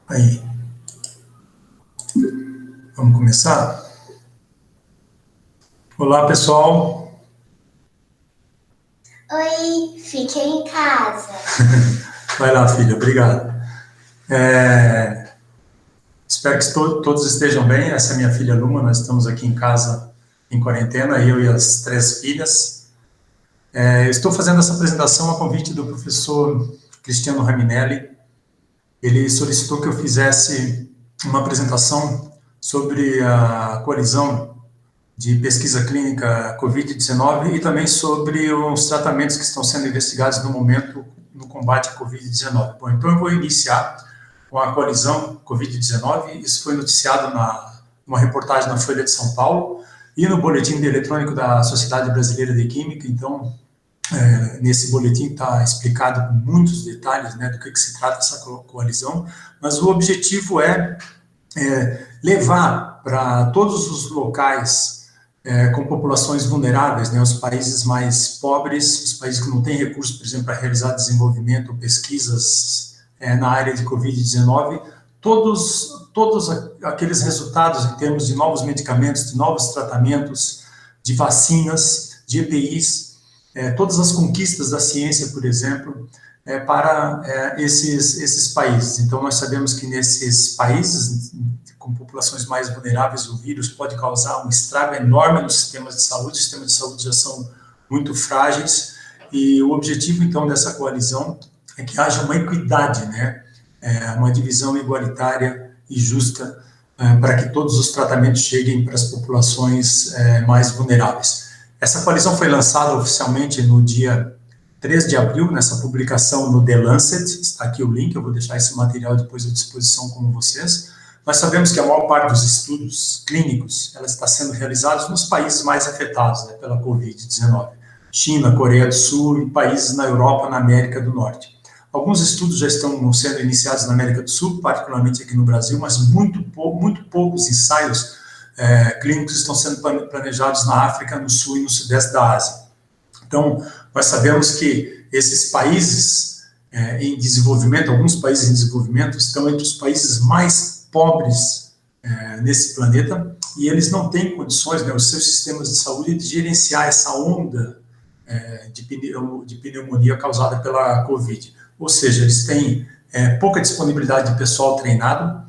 Aí, vamos começar? Olá, pessoal. Oi, fiquei em casa. Vai lá, filha, obrigado. Espero que todos estejam bem. Essa é minha filha Luma, nós estamos aqui em casa em quarentena, eu e as 3 filhas. Estou fazendo essa apresentação a convite do professor Cristiano Raminelli. Ele solicitou que eu fizesse uma apresentação sobre a coalizão de pesquisa clínica Covid-19 e também sobre os tratamentos que estão sendo investigados no momento no combate à Covid-19. Bom, então eu vou iniciar com a coalizão Covid-19. Isso foi noticiado numa reportagem na Folha de São Paulo e no boletim eletrônico da Sociedade Brasileira de Química. Então, nesse boletim está explicado com muitos detalhes, né, do que se trata essa coalizão, mas o objetivo é levar para todos os locais com populações vulneráveis, né, os países mais pobres, os países que não têm recursos, por exemplo, para realizar desenvolvimento ou pesquisas na área de Covid-19, todos aqueles resultados em termos de novos medicamentos, de novos tratamentos, de vacinas, de EPIs, todas as conquistas da ciência, por exemplo, para esses países. Então, nós sabemos que nesses países, com populações mais vulneráveis, o vírus pode causar um estrago enorme nos sistemas de saúde. Os sistemas de saúde já são muito frágeis, e o objetivo, então, dessa coalizão é que haja uma equidade, né? Uma divisão igualitária e justa para que todos os tratamentos cheguem para as populações mais vulneráveis. Essa coalizão foi lançada oficialmente no dia 3 de abril, nessa publicação no The Lancet. Está aqui o link, eu vou deixar esse material depois à disposição com vocês. Nós sabemos que a maior parte dos estudos clínicos ela está sendo realizados nos países mais afetados, né, pela Covid-19. China, Coreia do Sul e países na Europa, na América do Norte. Alguns estudos já estão sendo iniciados na América do Sul, particularmente aqui no Brasil, mas muito poucos ensaios clínicos estão sendo planejados na África, no Sul e no Sudeste da Ásia. Então, nós sabemos que esses países em desenvolvimento, alguns países em desenvolvimento, estão entre os países mais pobres nesse planeta, e eles não têm condições, né, os seus sistemas de saúde, de gerenciar essa onda de pneumonia causada pela Covid. Ou seja, eles têm pouca disponibilidade de pessoal treinado.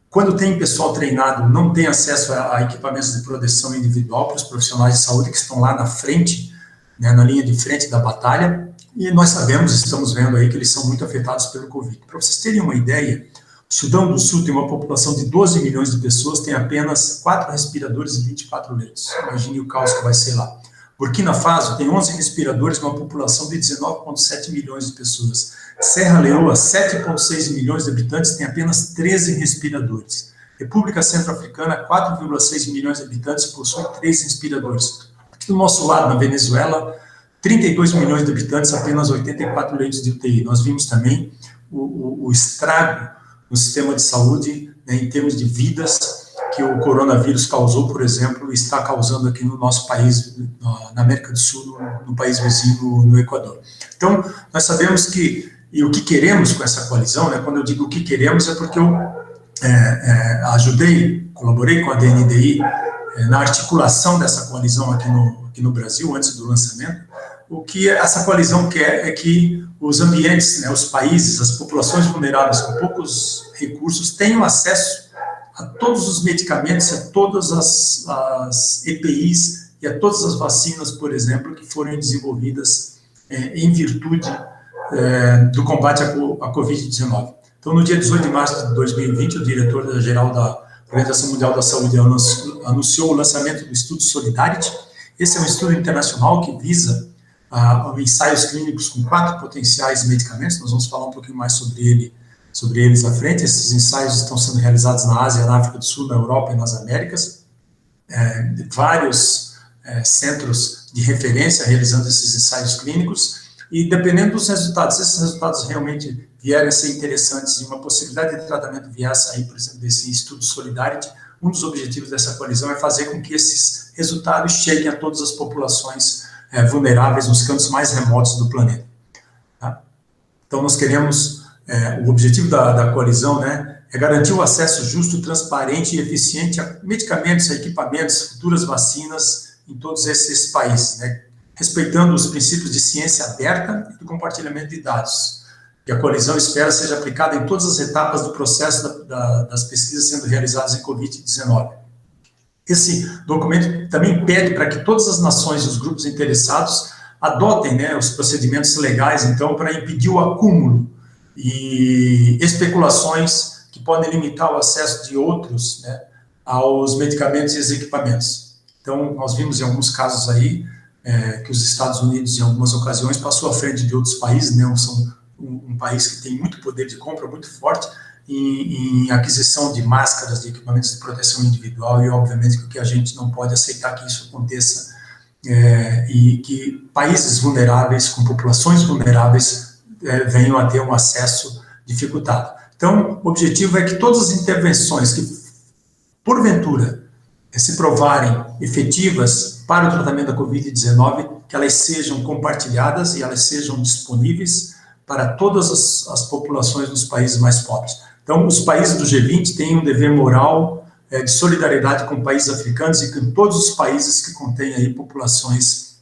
Quando tem pessoal treinado, não tem acesso a equipamentos de proteção individual para os profissionais de saúde que estão lá na frente, né, na linha de frente da batalha, e nós sabemos, estamos vendo aí que eles são muito afetados pelo Covid. Para vocês terem uma ideia, o Sudão do Sul tem uma população de 12 milhões de pessoas, tem apenas 4 respiradores e 24 leitos. Imagine o caos que vai ser lá. Burkina Faso tem 11 respiradores, uma população de 19,7 milhões de pessoas. Serra Leoa, 7,6 milhões de habitantes, tem apenas 13 respiradores. República Centro-Africana, 4,6 milhões de habitantes, possui 3 respiradores. Aqui do nosso lado, na Venezuela, 32 milhões de habitantes, apenas 84 leitos de UTI. Nós vimos também o estrago no sistema de saúde, né, em termos de vidas, que o coronavírus causou, por exemplo, e está causando aqui no nosso país, na América do Sul, no país vizinho, no Equador. Então, nós sabemos que, e o que queremos com essa coalizão, né, quando eu digo o que queremos, é porque eu colaborei com a DNDi na articulação dessa coalizão aqui no Brasil, antes do lançamento. O que essa coalizão quer é que os ambientes, né, os países, as populações vulneráveis com poucos recursos tenham acesso a todos os medicamentos, a todas as EPIs e a todas as vacinas, por exemplo, que forem desenvolvidas em virtude do combate à Covid-19. Então, no dia 18 de março de 2020, o diretor-geral da Organização Mundial da Saúde anunciou o lançamento do estudo Solidarity. Esse é um estudo internacional que visa ensaios clínicos com 4 potenciais medicamentos. Nós vamos falar um pouquinho mais sobre eles à frente. Esses ensaios estão sendo realizados na Ásia, na África do Sul, na Europa e nas Américas. Vários centros de referência realizando esses ensaios clínicos, e dependendo dos resultados, se esses resultados realmente vierem a ser interessantes e uma possibilidade de tratamento vier a sair, por exemplo, desse estudo Solidarity, um dos objetivos dessa coalizão é fazer com que esses resultados cheguem a todas as populações vulneráveis nos cantos mais remotos do planeta. Tá? Então, nós queremos, o objetivo da coalizão, né, é garantir o acesso justo, transparente e eficiente a medicamentos, a equipamentos, futuras vacinas em todos esses países, né? Respeitando os princípios de ciência aberta e do compartilhamento de dados. E a coalizão espera seja aplicada em todas as etapas do processo das pesquisas sendo realizadas em Covid-19. Esse documento também pede para que todas as nações e os grupos interessados adotem, né, os procedimentos legais, então, para impedir o acúmulo e especulações que podem limitar o acesso de outros, né, aos medicamentos e aos equipamentos. Então, nós vimos em alguns casos aí que os Estados Unidos, em algumas ocasiões, passou à frente de outros países, né, são um país que tem muito poder de compra, muito forte, em aquisição de máscaras, de equipamentos de proteção individual, e obviamente que a gente não pode aceitar que isso aconteça, e que países vulneráveis, com populações vulneráveis, venham a ter um acesso dificultado. Então, o objetivo é que todas as intervenções que, porventura, se provarem efetivas para o tratamento da Covid-19, que elas sejam compartilhadas e elas sejam disponíveis para todas as populações dos países mais pobres. Então, os países do G20 têm um dever moral de solidariedade com países africanos e com todos os países que contêm aí populações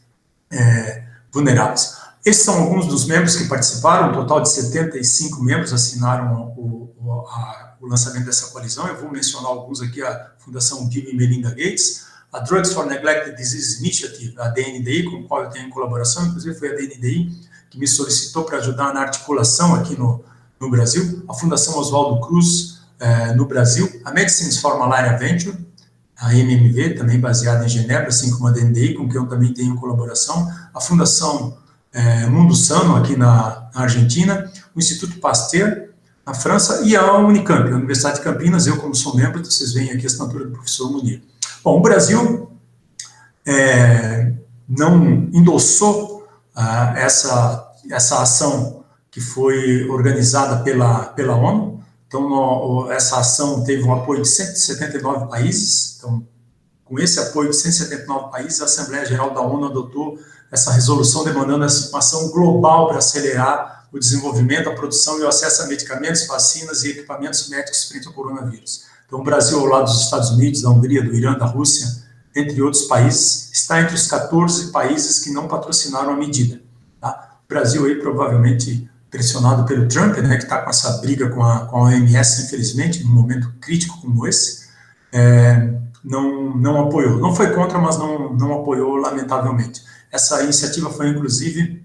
vulneráveis. Esses são alguns dos membros que participaram, um total de 75 membros assinaram o lançamento dessa coalizão. Eu vou mencionar alguns aqui: a Fundação Bill e Melinda Gates, a Drugs for Neglected Disease Initiative, a DNDI, com a qual eu tenho colaboração, inclusive foi a DNDI que me solicitou para ajudar na articulação aqui no Brasil, a Fundação Oswaldo Cruz, no Brasil, a Medicines for Malaria Venture, a MMV, também baseada em Genebra, assim como a DNDI, com quem eu também tenho colaboração, a Fundação Mundo Sano, aqui na Argentina, o Instituto Pasteur, na França, e a Unicamp, a Universidade de Campinas. Eu, como sou membro, vocês veem aqui a assinatura do professor Munir. Bom, o Brasil não endossou essa ação que foi organizada pela ONU. Então, essa ação teve um apoio de 179 países. Então, com esse apoio de 179 países, a Assembleia Geral da ONU adotou essa resolução demandando uma ação global para acelerar o desenvolvimento, a produção e o acesso a medicamentos, vacinas e equipamentos médicos frente ao coronavírus. Então, o Brasil, ao lado dos Estados Unidos, da Hungria, do Irã, da Rússia, entre outros países, está entre os 14 países que não patrocinaram a medida. Tá? O Brasil, aí, provavelmente pressionado pelo Trump, né, que está com essa briga com a OMS, infelizmente, num momento crítico como esse, não apoiou. Não foi contra, mas não apoiou, lamentavelmente. Essa iniciativa foi, inclusive,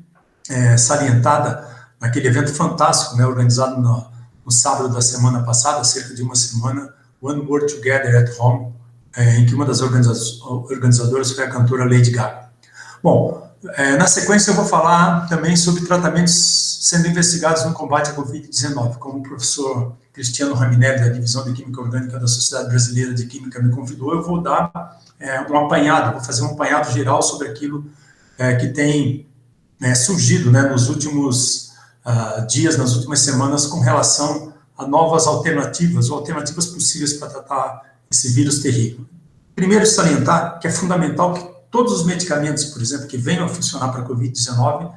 salientada naquele evento fantástico, né, organizado no sábado da semana passada, cerca de uma semana, One World Together at Home, em que uma das organizadoras foi a cantora Lady Gaga. Bom, na sequência eu vou falar também sobre tratamentos sendo investigados no combate à Covid-19. Como o professor Cristiano Raminelli, da Divisão de Química Orgânica da Sociedade Brasileira de Química, me convidou, eu vou dar um apanhado, vou fazer um apanhado geral sobre aquilo que tem surgido, né, nos últimos dias, nas últimas semanas, com relação a novas alternativas, ou alternativas possíveis para tratar esse vírus terrível. Primeiro, salientar que é fundamental que todos os medicamentos, por exemplo, que venham a funcionar para a Covid-19,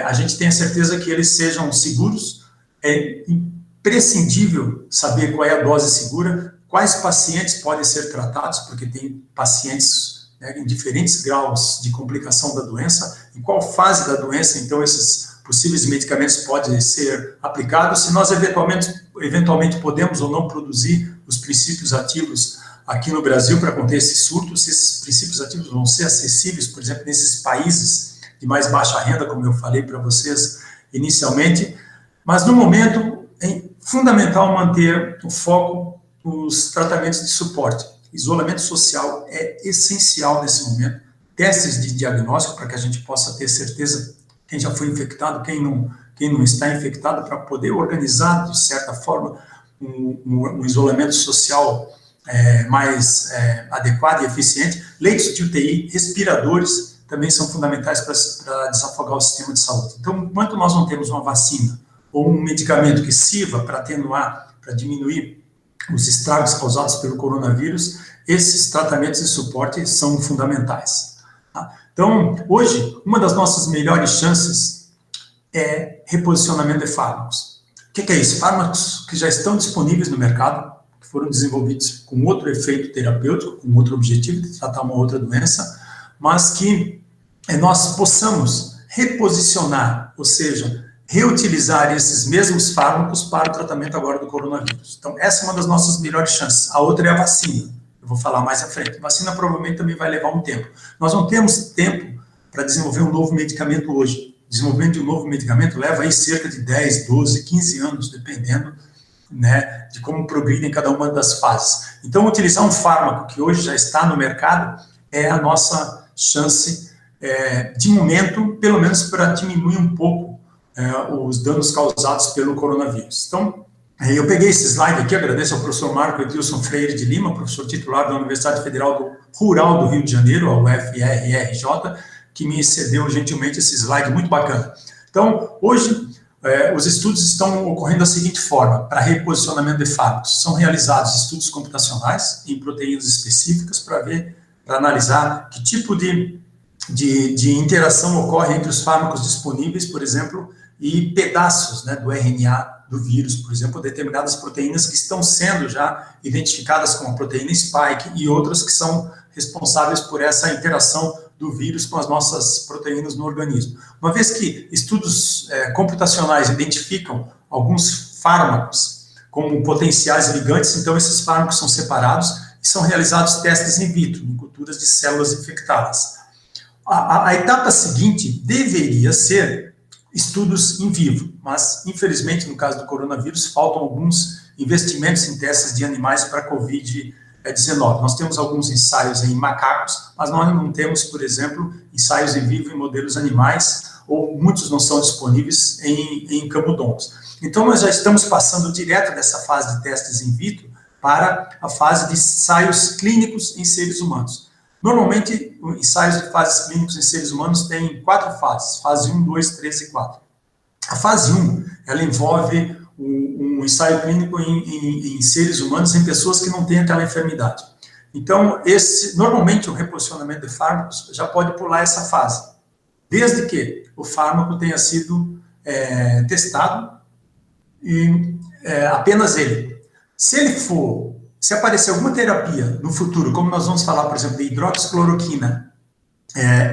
a gente tenha certeza que eles sejam seguros. É imprescindível saber qual é a dose segura, quais pacientes podem ser tratados, porque tem pacientes em diferentes graus de complicação da doença, em qual fase da doença, então, esses possíveis medicamentos podem ser aplicados, se nós eventualmente podemos ou não produzir os princípios ativos aqui no Brasil para conter esse surto, se esses princípios ativos vão ser acessíveis, por exemplo, nesses países de mais baixa renda, como eu falei para vocês inicialmente, mas no momento é fundamental manter o foco nos tratamentos de suporte. Isolamento social é essencial nesse momento, testes de diagnóstico para que a gente possa ter certeza quem já foi infectado, quem não está infectado, para poder organizar, de certa forma, um isolamento social mais adequado e eficiente. Leitos de UTI, respiradores, também são fundamentais para desafogar o sistema de saúde. Então, enquanto nós não temos uma vacina ou um medicamento que sirva para atenuar, para diminuir os estragos causados pelo coronavírus, esses tratamentos de suporte são fundamentais. Tá? Então, hoje, uma das nossas melhores chances é reposicionamento de fármacos. O que é isso? Fármacos que já estão disponíveis no mercado, que foram desenvolvidos com outro efeito terapêutico, com outro objetivo de tratar uma outra doença, mas que nós possamos reposicionar, ou seja, reutilizar esses mesmos fármacos para o tratamento agora do coronavírus. Então, essa é uma das nossas melhores chances. A outra é a vacina. Eu vou falar mais à frente. A vacina provavelmente também vai levar um tempo. Nós não temos tempo para desenvolver um novo medicamento hoje. Desenvolvimento de um novo medicamento leva aí cerca de 10, 12, 15 anos, dependendo, né, de como progride em cada uma das fases. Então, utilizar um fármaco que hoje já está no mercado é a nossa chance, de momento, pelo menos para diminuir um pouco os danos causados pelo coronavírus. Então, eu peguei esse slide aqui, agradeço ao professor Marco Edilson Freire de Lima, professor titular da Universidade Federal Rural do Rio de Janeiro, a UFRRJ, que me cedeu gentilmente esse slide muito bacana. Então, hoje, os estudos estão ocorrendo da seguinte forma, para reposicionamento de fármacos. São realizados estudos computacionais em proteínas específicas para analisar que tipo de interação ocorre entre os fármacos disponíveis, por exemplo, e pedaços, né, do RNA do vírus, por exemplo, determinadas proteínas que estão sendo já identificadas como a proteína spike e outras que são responsáveis por essa interação do vírus com as nossas proteínas no organismo. Uma vez que estudos computacionais identificam alguns fármacos como potenciais ligantes, então esses fármacos são separados e são realizados testes in vitro, em culturas de células infectadas. A etapa seguinte deveria ser estudos em vivo, mas, infelizmente, no caso do coronavírus, faltam alguns investimentos em testes de animais para a Covid-19. Nós temos alguns ensaios em macacos, mas nós não temos, por exemplo, ensaios em vivo em modelos animais, ou muitos não são disponíveis em camundongos. Então, nós já estamos passando direto dessa fase de testes in vitro para a fase de ensaios clínicos em seres humanos. Normalmente, ensaios de fases clínicos em seres humanos têm 4 fases, fase 1, 2, 3 e 4. A fase 1, ela envolve um ensaio clínico em seres humanos, em pessoas que não têm aquela enfermidade. Então, normalmente, o reposicionamento de fármacos já pode pular essa fase, desde que o fármaco tenha sido testado e apenas ele. Se aparecer alguma terapia no futuro, como nós vamos falar, por exemplo, de hidroxicloroquina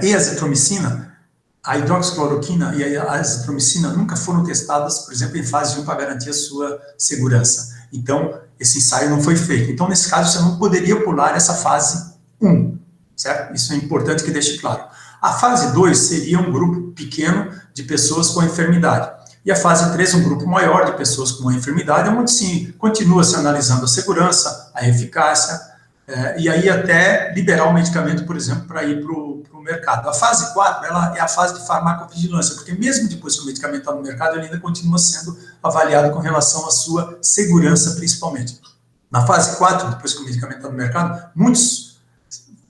e azitromicina, a hidroxicloroquina e a azitromicina nunca foram testadas, por exemplo, em fase 1 para garantir a sua segurança. Então, esse ensaio não foi feito. Então, nesse caso, você não poderia pular essa fase 1, certo? Isso é importante que deixe claro. A fase 2 seria um grupo pequeno de pessoas com enfermidade. E a fase 3, um grupo maior de pessoas com uma enfermidade, onde sim, continua se analisando a segurança, a eficácia, e aí até liberar o medicamento, por exemplo, para ir para o mercado. A fase 4, ela é a fase de farmacovigilância, porque mesmo depois que o medicamento está no mercado, ele ainda continua sendo avaliado com relação à sua segurança, principalmente. Na fase 4, depois que o medicamento está no mercado, muitos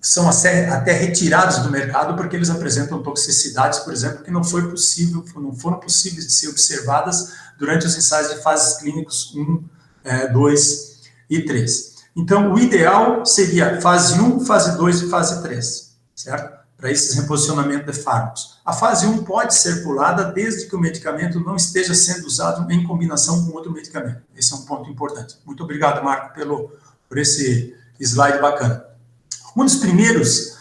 são até retirados do mercado porque eles apresentam toxicidades, por exemplo, que não foram possíveis de ser observadas durante os ensaios de fases clínicos 1, 2 e 3. Então, o ideal seria fase 1, fase 2 e fase 3, certo? Para esses reposicionamentos de fármacos. A fase 1 pode ser pulada desde que o medicamento não esteja sendo usado em combinação com outro medicamento. Esse é um ponto importante. Muito obrigado, Marco, por esse slide bacana. Um dos primeiros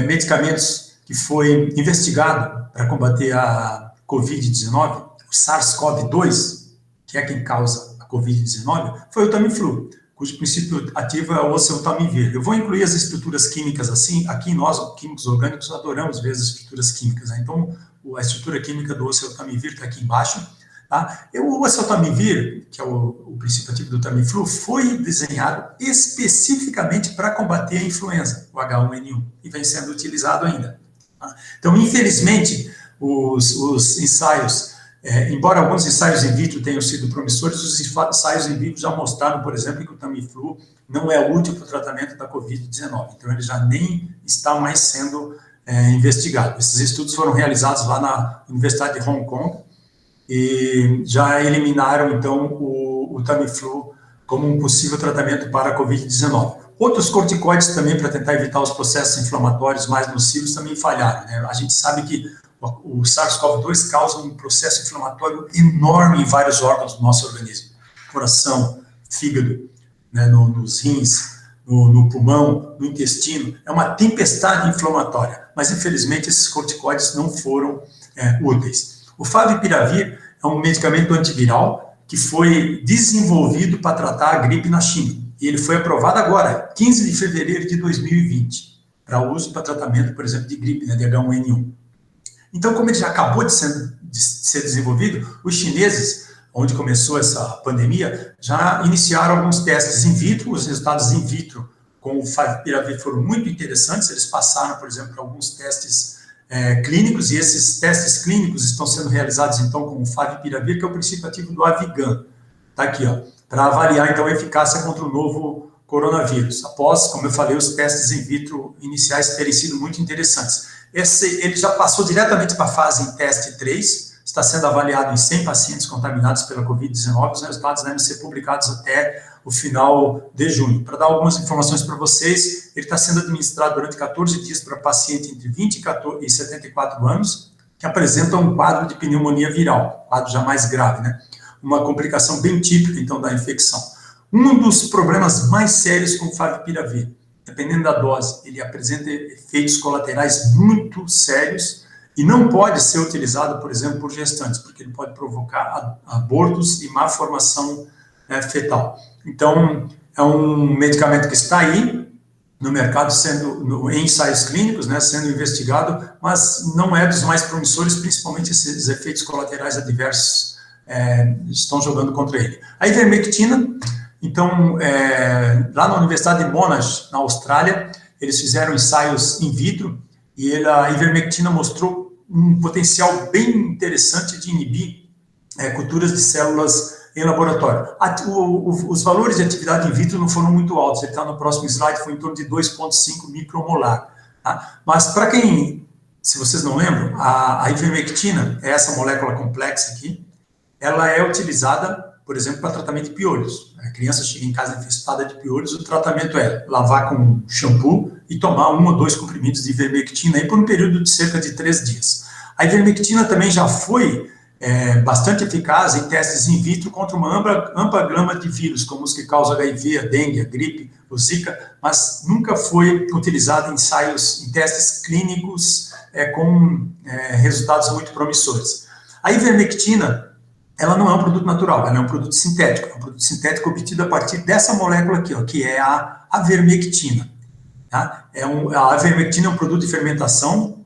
medicamentos que foi investigado para combater a Covid-19, o SARS-CoV-2, que é quem causa a Covid-19, foi o Tamiflu, cujo princípio ativo é o oseltamivir. Eu vou incluir as estruturas químicas assim, aqui nós, químicos orgânicos, adoramos ver as estruturas químicas, né? Então, a estrutura química do oseltamivir está aqui embaixo. Tá? O oseltamivir, que é o princípio ativo do Tamiflu, foi desenhado especificamente para combater a influenza, o H1N1, e vem sendo utilizado ainda. Tá? Então, infelizmente, os ensaios, embora alguns ensaios in vitro tenham sido promissores, os ensaios in vivo já mostraram, por exemplo, que o Tamiflu não é útil para o tratamento da Covid-19. Então, ele já nem está mais sendo investigado. Esses estudos foram realizados lá na Universidade de Hong Kong, e já eliminaram, então, o Tamiflu como um possível tratamento para a Covid-19. Outros corticoides também, para tentar evitar os processos inflamatórios mais nocivos, também falharam, né? A gente sabe que O SARS-CoV-2 causa um processo inflamatório enorme em vários órgãos do nosso organismo. Coração, fígado, né, nos rins, no pulmão, no intestino. É uma tempestade inflamatória. Mas, infelizmente, esses corticoides não foram úteis. O favipiravir é um medicamento antiviral que foi desenvolvido para tratar a gripe na China. E ele foi aprovado agora, 15 de fevereiro de 2020, para uso para tratamento, por exemplo, de gripe, né, de H1N1. Então, como ele já acabou de ser desenvolvido, os chineses, onde começou essa pandemia, já iniciaram alguns testes in vitro. Os resultados in vitro com o favipiravir foram muito interessantes. Eles passaram, por exemplo, alguns testes clínicos, e esses testes clínicos estão sendo realizados, então, com o favipiravir, que é o princípio ativo do Avigan. Está aqui, ó, para avaliar, então, a eficácia contra o novo coronavírus, após, como eu falei, os testes in vitro iniciais terem sido muito interessantes. Ele já passou diretamente para a fase em teste 3, está sendo avaliado em 100 pacientes contaminados pela Covid-19, os resultados devem ser publicados até o final de junho. Para dar algumas informações para vocês, ele está sendo administrado durante 14 dias para paciente entre 20 e 74 anos, que apresentam um quadro de pneumonia viral, quadro já mais grave, né? Uma complicação bem típica, então, da infecção. Um dos problemas mais sérios com o favipiravir, dependendo da dose, ele apresenta efeitos colaterais muito sérios e não pode ser utilizado, por exemplo, por gestantes, porque ele pode provocar abortos e má formação fetal. Então, é um medicamento que está aí no mercado, em ensaios clínicos, né, sendo investigado, mas não é dos mais promissores, principalmente esses efeitos colaterais adversos estão jogando contra ele. A ivermectina, então, lá na Universidade de Monash, na Austrália, eles fizeram ensaios in vitro e a ivermectina mostrou um potencial bem interessante de inibir culturas de células em laboratório. Os valores de atividade in vitro não foram muito altos, ele está no próximo slide, foi em torno de 2,5 micromolar. Tá? Mas para quem, se vocês não lembram, a ivermectina é essa molécula complexa aqui, ela é utilizada, por exemplo, para tratamento de piolhos. A criança chega em casa infestada de piolhos, o tratamento é lavar com shampoo e tomar 1 ou 2 comprimidos de ivermectina aí por um período de cerca de 3 dias. A ivermectina também já foi bastante eficaz em testes in vitro contra uma ampla gama de vírus, como os que causam HIV, a dengue, a gripe, o Zika, mas nunca foi utilizada em testes clínicos com resultados muito promissores. A ivermectina, ela não é um produto natural, ela é um produto sintético obtido a partir dessa molécula aqui, ó, que é a avermectina. Tá? A avermectina é um produto de fermentação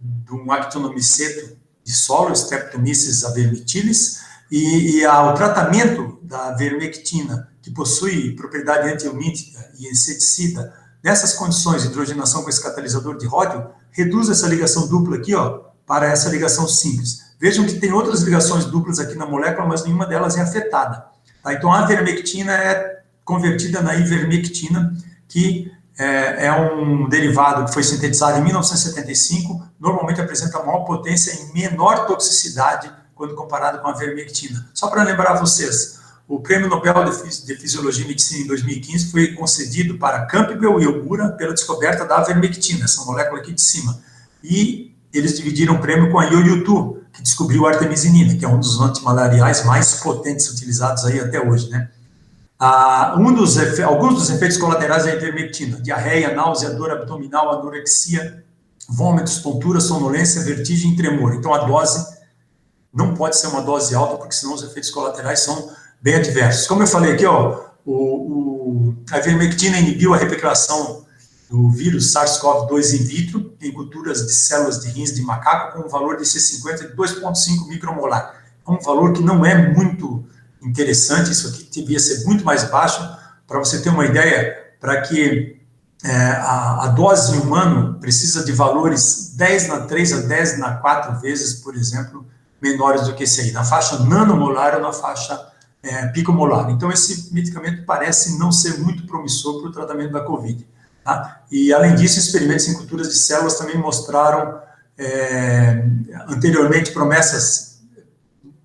de um actinomiceto de solo, Streptomyces avermitilis, e o tratamento da avermectina, que possui propriedade antiomítica e inseticida, nessas condições de hidrogenação com esse catalisador de ródio, reduz essa ligação dupla aqui, ó, para essa ligação simples. Vejam que tem outras ligações duplas aqui na molécula, mas nenhuma delas é afetada. Tá? Então, a avermectina é convertida na ivermectina, que é um derivado que foi sintetizado em 1975, normalmente apresenta maior potência e menor toxicidade quando comparado com a ivermectina. Só para lembrar vocês, o Prêmio Nobel de Fisiologia e Medicina em 2015 foi concedido para Campbell e Ogura pela descoberta da ivermectina, essa molécula aqui de cima. E eles dividiram o prêmio com a Yo-Yo, que descobriu a artemisinina, que é um dos antimalariais mais potentes utilizados aí até hoje, né? Alguns dos efeitos colaterais da ivermectina: diarreia, náusea, dor abdominal, anorexia, vômitos, tontura, sonolência, vertigem e tremor. Então, a dose não pode ser uma dose alta, porque senão os efeitos colaterais são bem adversos. Como eu falei aqui, ó, a ivermectina inibiu a replicação do vírus SARS-CoV-2 in vitro em culturas de células de rins de macaco com um valor de C50 de 2,5 micromolar. É um valor que não é muito interessante, isso aqui devia ser muito mais baixo. Para você ter uma ideia, para que a dose em humano precisa de valores 10 na 3 a 10 na 4 vezes, por exemplo, menores do que esse aí, na faixa nanomolar ou na faixa picomolar. Então, esse medicamento parece não ser muito promissor para o tratamento da Covid. Tá? E, além disso, experimentos em culturas de células também mostraram anteriormente promessas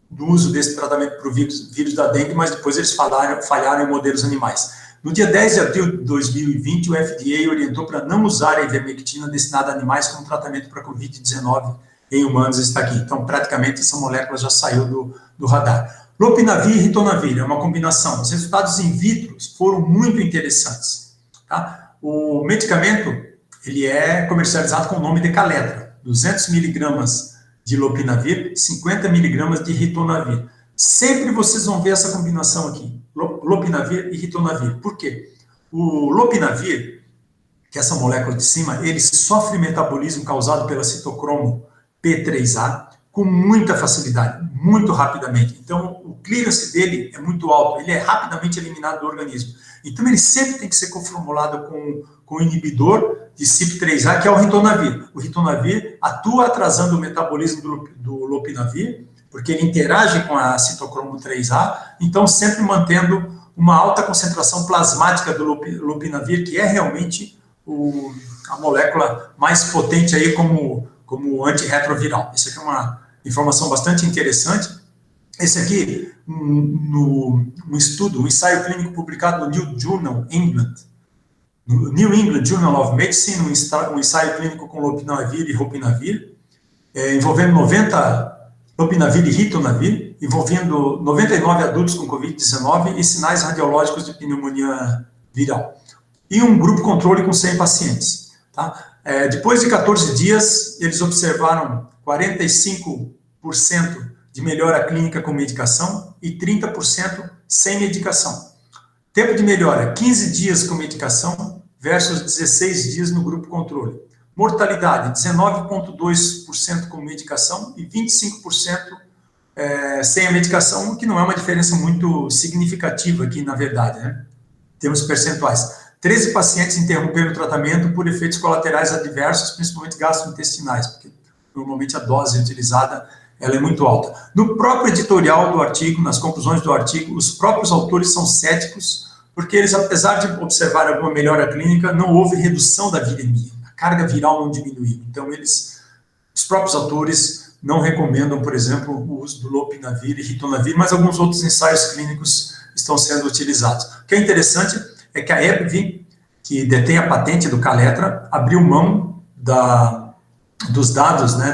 do uso desse tratamento para o vírus da dengue, mas depois eles falharam em modelos animais. No dia 10 de abril de 2020, o FDA orientou para não usar a ivermectina destinada a animais como tratamento para Covid-19 em humanos está aqui. Então, praticamente, essa molécula já saiu do radar. Lopinavir e ritonavir é uma combinação. Os resultados in vitro foram muito interessantes. Tá? O medicamento, ele é comercializado com o nome de Caletra. 200 miligramas de lopinavir, 50 miligramas de ritonavir. Sempre vocês vão ver essa combinação aqui, lopinavir e ritonavir. Por quê? O lopinavir, que é essa molécula de cima, ele sofre metabolismo causado pela citocromo P3A com muita facilidade, muito rapidamente. Então, o clearance dele é muito alto, ele é rapidamente eliminado do organismo. Então, ele sempre tem que ser coformulado com o inibidor de CYP3A, que é o ritonavir. O ritonavir atua atrasando o metabolismo do lopinavir, porque ele interage com a citocromo 3A, então sempre mantendo uma alta concentração plasmática do lopinavir, que é realmente a molécula mais potente aí como antirretroviral. Isso aqui é uma informação bastante interessante. Esse aqui, um estudo, um ensaio clínico publicado no New England Journal of Medicine, um ensaio clínico com lopinavir e ropinavir, envolvendo 90 lopinavir e ritonavir, envolvendo 99 adultos com Covid-19 e sinais radiológicos de pneumonia viral. E um grupo controle com 100 pacientes. Tá? Depois de 14 dias, eles observaram 45% de melhora clínica com medicação e 30% sem medicação. Tempo de melhora, 15 dias com medicação versus 16 dias no grupo controle. Mortalidade, 19,2% com medicação e 25% sem a medicação, o que não é uma diferença muito significativa aqui, na verdade, né? Temos percentuais. 13 pacientes interromperam o tratamento por efeitos colaterais adversos, principalmente gastrointestinais, porque normalmente a dose utilizada ela é muito alta. No próprio editorial do artigo, nas conclusões do artigo, os próprios autores são céticos, porque eles, apesar de observar alguma melhora clínica, não houve redução da viremia, a carga viral não diminuiu. Então, os próprios autores não recomendam, por exemplo, o uso do lopinavir e ritonavir, mas alguns outros ensaios clínicos estão sendo utilizados. O que é interessante é que a AbbVie, que detém a patente do Caletra, abriu mão dos dados, né,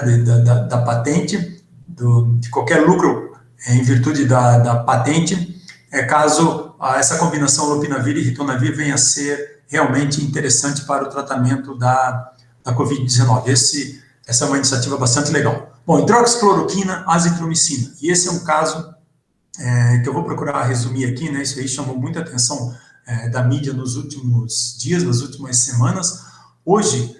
da patente, de qualquer lucro em virtude da patente, caso essa combinação lopinavir e ritonavir venha a ser realmente interessante para o tratamento da Covid-19. Essa é uma iniciativa bastante legal. Bom, hidroxicloroquina, azitromicina. E esse é um caso que eu vou procurar resumir aqui, né? Isso aí chamou muita atenção da mídia nos últimos dias, nas últimas semanas. Hoje,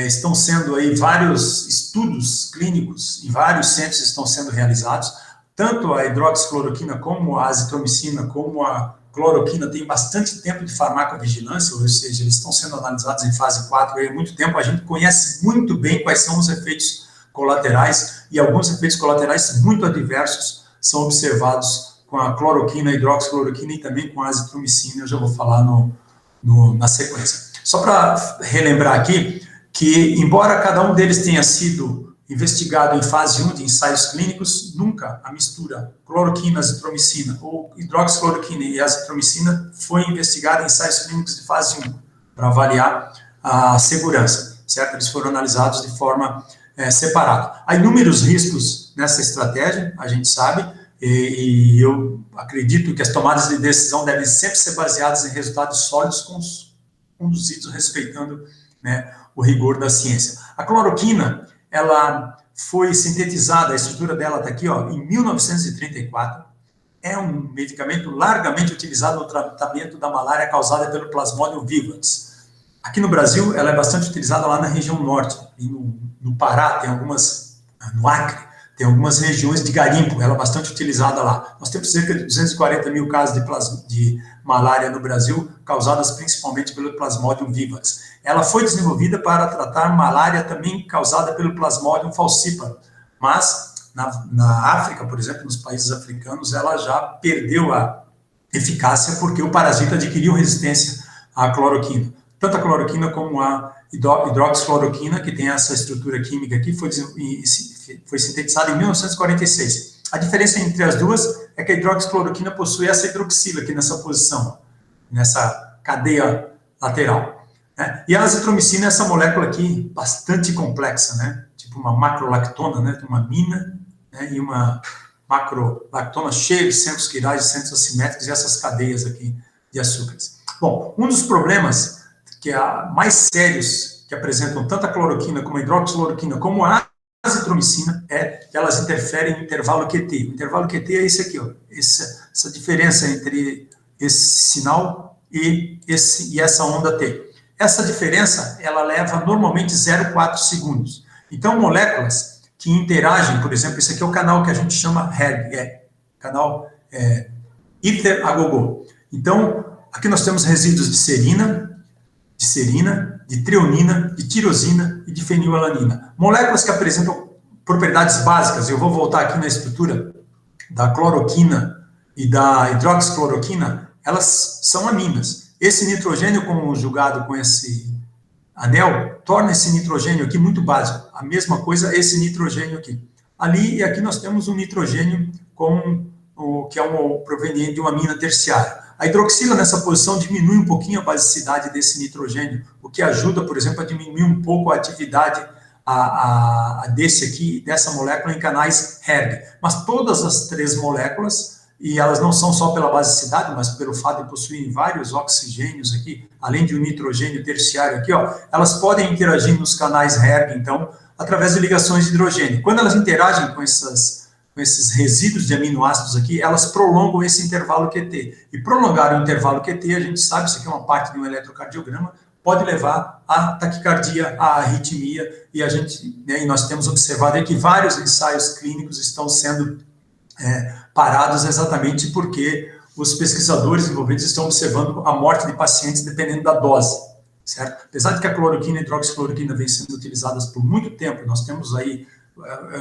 estão sendo aí vários estudos clínicos em vários centros estão sendo realizados. Tanto a hidroxicloroquina como a azitromicina, como a cloroquina, tem bastante tempo de farmacovigilância, ou seja, eles estão sendo analisados em fase 4 há muito tempo. A gente conhece muito bem quais são os efeitos colaterais, e alguns efeitos colaterais muito adversos são observados com a cloroquina, a hidroxicloroquina e também com a azitromicina. Eu já vou falar na sequência. Só para relembrar aqui que, embora cada um deles tenha sido investigado em fase 1 de ensaios clínicos, nunca a mistura cloroquina, azitromicina ou hidroxicloroquina e azitromicina foi investigada em ensaios clínicos de fase 1 para avaliar a segurança, certo? Eles foram analisados de forma separada. Há inúmeros riscos nessa estratégia, a gente sabe, e eu acredito que as tomadas de decisão devem sempre ser baseadas em resultados sólidos conduzidos respeitando, né, o rigor da ciência. A cloroquina, ela foi sintetizada, a estrutura dela está aqui, ó, em 1934, é um medicamento largamente utilizado no tratamento da malária causada pelo Plasmodium vivax. Aqui no Brasil, ela é bastante utilizada lá na região norte, e no Pará, tem algumas, no Acre, tem algumas regiões de garimpo, ela é bastante utilizada lá. Nós temos cerca de 240 mil casos de malária no Brasil, causadas principalmente pelo Plasmodium vivax. Ela foi desenvolvida para tratar malária também causada pelo Plasmodium falciparum, mas na África, por exemplo, nos países africanos, ela já perdeu a eficácia porque o parasita adquiriu resistência à cloroquina. Tanto a cloroquina como a hidroxicloroquina, que tem essa estrutura química aqui, foi sintetizada em 1946. A diferença entre as duas é que a hidroxicloroquina possui essa hidroxila aqui nessa posição, nessa cadeia lateral, né? E a azitromicina é essa molécula aqui, bastante complexa, né? tipo uma macrolactona, né? Tem uma mina, né? E uma macrolactona cheia de centros quirais e centros assimétricos e essas cadeias aqui de açúcares. Bom, um dos problemas que mais sérios que apresentam tanto a cloroquina como a hidroxicloroquina como a azitromicina é que elas interferem no intervalo QT. O intervalo QT é esse aqui, ó, essa diferença entre esse sinal e essa onda T. Essa diferença, ela leva normalmente 0,4 segundos. Então, moléculas que interagem, por exemplo, esse aqui é o canal que a gente chama HERG, canal Ether a gogo. Então, aqui nós temos resíduos de serina, de treonina, de tirosina e de fenilalanina. Moléculas que apresentam propriedades básicas. Eu vou voltar aqui na estrutura da cloroquina e da hidroxicloroquina, elas são aminas. Esse nitrogênio conjugado com esse anel torna esse nitrogênio aqui muito básico. A mesma coisa esse nitrogênio aqui. Ali e aqui nós temos um nitrogênio que é proveniente de uma amina terciária. A hidroxila nessa posição diminui um pouquinho a basicidade desse nitrogênio, o que ajuda, por exemplo, a diminuir um pouco a atividade dessa molécula em canais HERG. Mas todas as três moléculas, e elas não são só pela basicidade, mas pelo fato de possuírem vários oxigênios aqui, além de um nitrogênio terciário aqui, ó, elas podem interagir nos canais HERG, então, através de ligações de hidrogênio. Quando elas interagem com esses resíduos de aminoácidos aqui, elas prolongam esse intervalo QT. E prolongar o intervalo QT, a gente sabe, isso aqui é uma parte de um eletrocardiograma, pode levar à taquicardia, à arritmia, e e nós temos observado aí que vários ensaios clínicos estão sendo parados exatamente porque os pesquisadores envolvidos estão observando a morte de pacientes dependendo da dose, certo? Apesar de que a cloroquina e a hidroxicloroquina vêm sendo utilizadas por muito tempo, nós temos aí,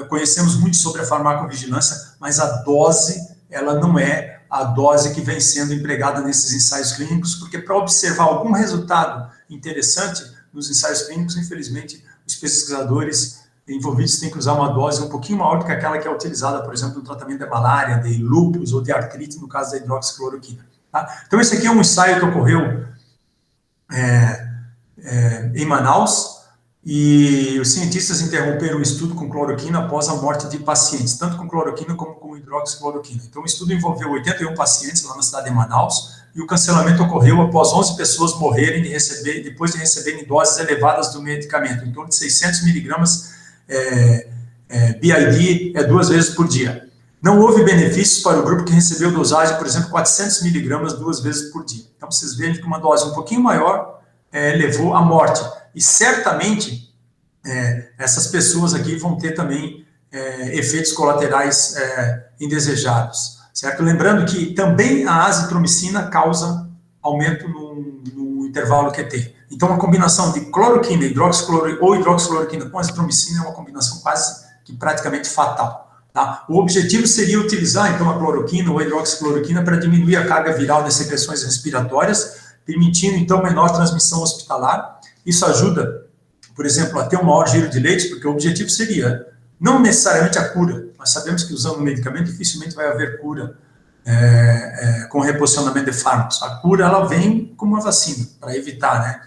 conhecemos muito sobre a farmacovigilância, mas a dose, ela não é a dose que vem sendo empregada nesses ensaios clínicos, porque para observar algum resultado interessante nos ensaios clínicos, infelizmente, os pesquisadores envolvidos têm que usar uma dose um pouquinho maior do que aquela que é utilizada, por exemplo, no tratamento de malária, de lúpus ou de artrite, no caso da hidroxicloroquina. Tá? Então, esse aqui é um ensaio que ocorreu em Manaus, e os cientistas interromperam o estudo com cloroquina após a morte de pacientes, tanto com cloroquina como com hidroxicloroquina. Então, o estudo envolveu 81 pacientes lá na cidade de Manaus, e o cancelamento ocorreu após 11 pessoas morrerem depois de receberem doses elevadas do medicamento, em torno de 600 miligramas BID 2 vezes por dia. Não houve benefícios para o grupo que recebeu dosagem, por exemplo, 400 miligramas 2 vezes por dia. Então, vocês veem que uma dose um pouquinho maior levou à morte. E certamente, essas pessoas aqui vão ter também efeitos colaterais indesejados, certo? Lembrando que também a azitromicina causa aumento no intervalo QT. Então, a combinação de cloroquina, hidroxicloroquina com azitromicina é uma combinação quase que praticamente fatal. Tá? O objetivo seria utilizar, então, a cloroquina ou a hidroxicloroquina para diminuir a carga viral das secreções respiratórias, permitindo, então, menor transmissão hospitalar. Isso ajuda, por exemplo, a ter um maior giro de leitos, porque o objetivo seria não necessariamente a cura. Nós sabemos que usando o medicamento dificilmente vai haver cura com reposicionamento de fármacos. A cura, ela vem como uma vacina, para evitar, né,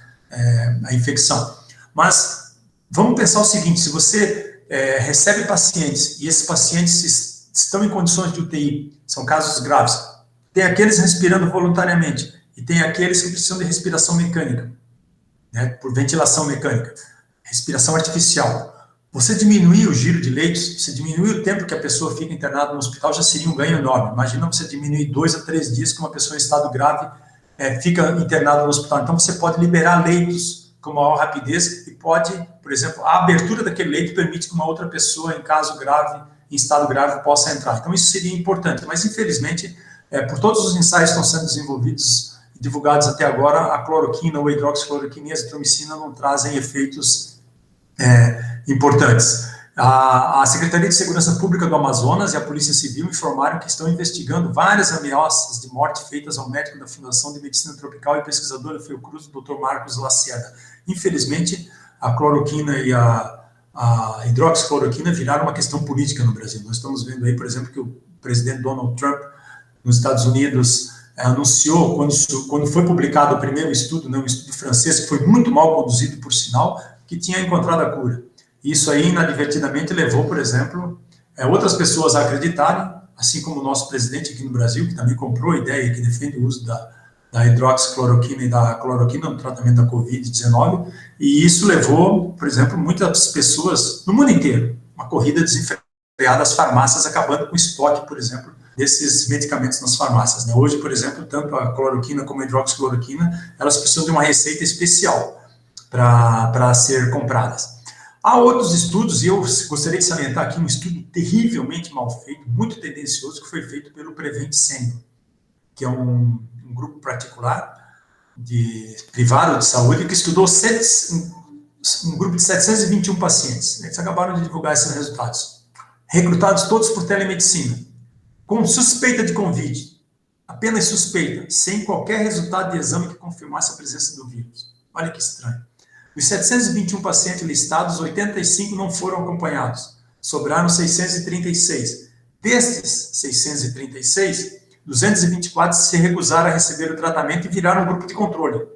a infecção. Mas vamos pensar o seguinte: se você recebe pacientes e esses pacientes estão em condições de UTI, são casos graves, tem aqueles respirando voluntariamente e tem aqueles que precisam de respiração mecânica, né, por ventilação mecânica, respiração artificial. Você diminuir o giro de leitos, você diminuir o tempo que a pessoa fica internada no hospital, já seria um ganho enorme. Imagina você diminuir 2 a 3 dias que uma pessoa em estado grave fica internada no hospital. Então, você pode liberar leitos com maior rapidez e pode, por exemplo, a abertura daquele leito permite que uma outra pessoa em caso grave, em estado grave, possa entrar. Então, isso seria importante. Mas, infelizmente, por todos os ensaios que estão sendo desenvolvidos e divulgados até agora, a cloroquina ou a hidroxicloroquina e a azitromicina não trazem efeitos importantes. A Secretaria de Segurança Pública do Amazonas e a Polícia Civil informaram que estão investigando várias ameaças de morte feitas ao médico da Fundação de Medicina Tropical e pesquisador da Fiocruz, o Dr. Marcos Lacerda. Infelizmente, a cloroquina e a hidroxicloroquina viraram uma questão política no Brasil. Nós estamos vendo aí, por exemplo, que o presidente Donald Trump, nos Estados Unidos, anunciou, quando foi publicado o primeiro estudo, né, um estudo francês, que foi muito mal conduzido, por sinal, que tinha encontrado a cura. Isso aí, inadvertidamente, levou, por exemplo, outras pessoas a acreditarem, assim como o nosso presidente aqui no Brasil, que também comprou a ideia, que defende o uso da hidroxicloroquina e da cloroquina no tratamento da Covid-19, e isso levou, por exemplo, muitas pessoas no mundo inteiro, uma corrida desenfreada às farmácias, acabando com o estoque, por exemplo, desses medicamentos nas farmácias, né? Hoje, por exemplo, tanto a cloroquina como a hidroxicloroquina, elas precisam de uma receita especial para ser compradas. Há outros estudos, e eu gostaria de salientar aqui um estudo terrivelmente mal feito, muito tendencioso, que foi feito pelo Prevent Senior, que é um grupo particular, privado de saúde, que estudou um grupo de 721 pacientes. Eles acabaram de divulgar esses resultados. Recrutados todos por telemedicina, com suspeita de Covid, apenas suspeita, sem qualquer resultado de exame que confirmasse a presença do vírus. Olha que estranho. Dos 721 pacientes listados, 85 não foram acompanhados. Sobraram 636. Destes 636, 224 se recusaram a receber o tratamento e viraram um grupo de controle.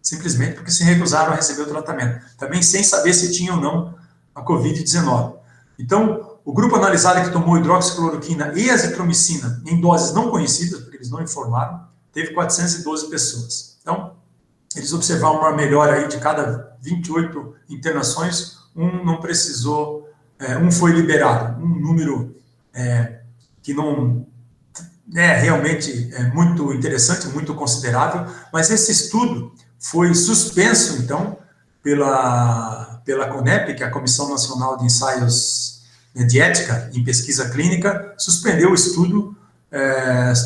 Simplesmente porque se recusaram a receber o tratamento. Também sem saber se tinham ou não a Covid-19. Então, o grupo analisado que tomou hidroxicloroquina e azitromicina em doses não conhecidas, porque eles não informaram, teve 412 pessoas. Então, eles observaram uma melhora aí de cada 28 internações, um não precisou, um foi liberado, um número que não realmente muito interessante, muito considerável, mas esse estudo foi suspenso, então, pela CONEP, que é a Comissão Nacional de Ensaios de Ética em Pesquisa Clínica, suspendeu o estudo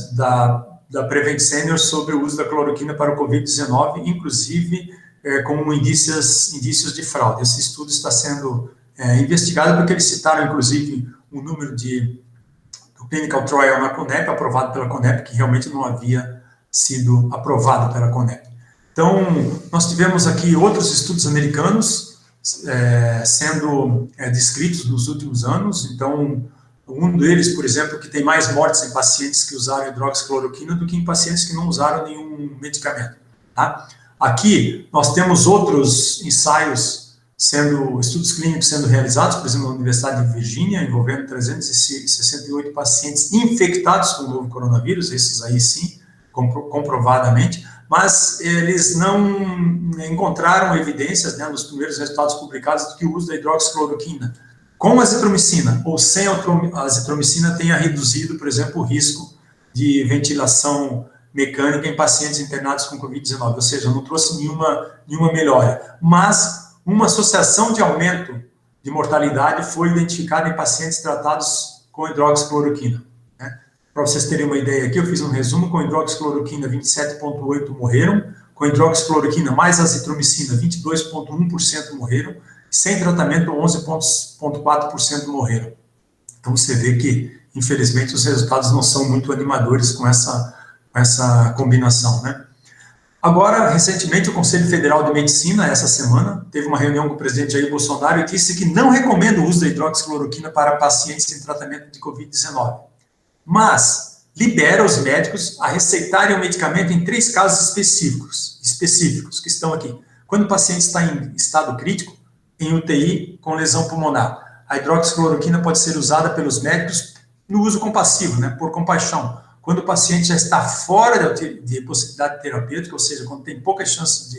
da Prevent Senior sobre o uso da cloroquina para o Covid-19, inclusive com indícios de fraude. Esse estudo está sendo investigado porque eles citaram, inclusive, um número do clinical trial na CONEP, aprovado pela CONEP, que realmente não havia sido aprovado pela CONEP. Então, nós tivemos aqui outros estudos americanos sendo descritos nos últimos anos. Então, um deles, por exemplo, que tem mais mortes em pacientes que usaram hidroxicloroquina do que em pacientes que não usaram nenhum medicamento. Tá? Aqui, nós temos outros ensaios estudos clínicos sendo realizados, por exemplo, na Universidade de Virgínia, envolvendo 368 pacientes infectados com o novo coronavírus, esses aí sim, comprovadamente, mas eles não encontraram evidências, né, nos primeiros resultados publicados, de que o uso da hidroxicloroquina com azitromicina ou sem azitromicina tenha reduzido, por exemplo, o risco de ventilação mecânica em pacientes internados com Covid-19, ou seja, não trouxe nenhuma melhora. Mas uma associação de aumento de mortalidade foi identificada em pacientes tratados com hidroxicloroquina. Né? Para vocês terem uma ideia aqui, eu fiz um resumo: com hidroxicloroquina, 27,8% morreram, com hidroxicloroquina mais azitromicina, 22,1% morreram, sem tratamento, 11,4% morreram. Então, você vê que, infelizmente, os resultados não são muito animadores com essa combinação, né? Agora, recentemente, o Conselho Federal de Medicina, essa semana, teve uma reunião com o presidente Jair Bolsonaro e disse que não recomenda o uso da hidroxicloroquina para pacientes em tratamento de Covid-19, mas libera os médicos a receitarem o medicamento em 3 casos específicos, que estão aqui. Quando o paciente está em estado crítico, em UTI com lesão pulmonar, a hidroxicloroquina pode ser usada pelos médicos no uso compassivo, né, por compaixão. Quando o paciente já está fora de possibilidade terapêutica, ou seja, quando tem poucas chances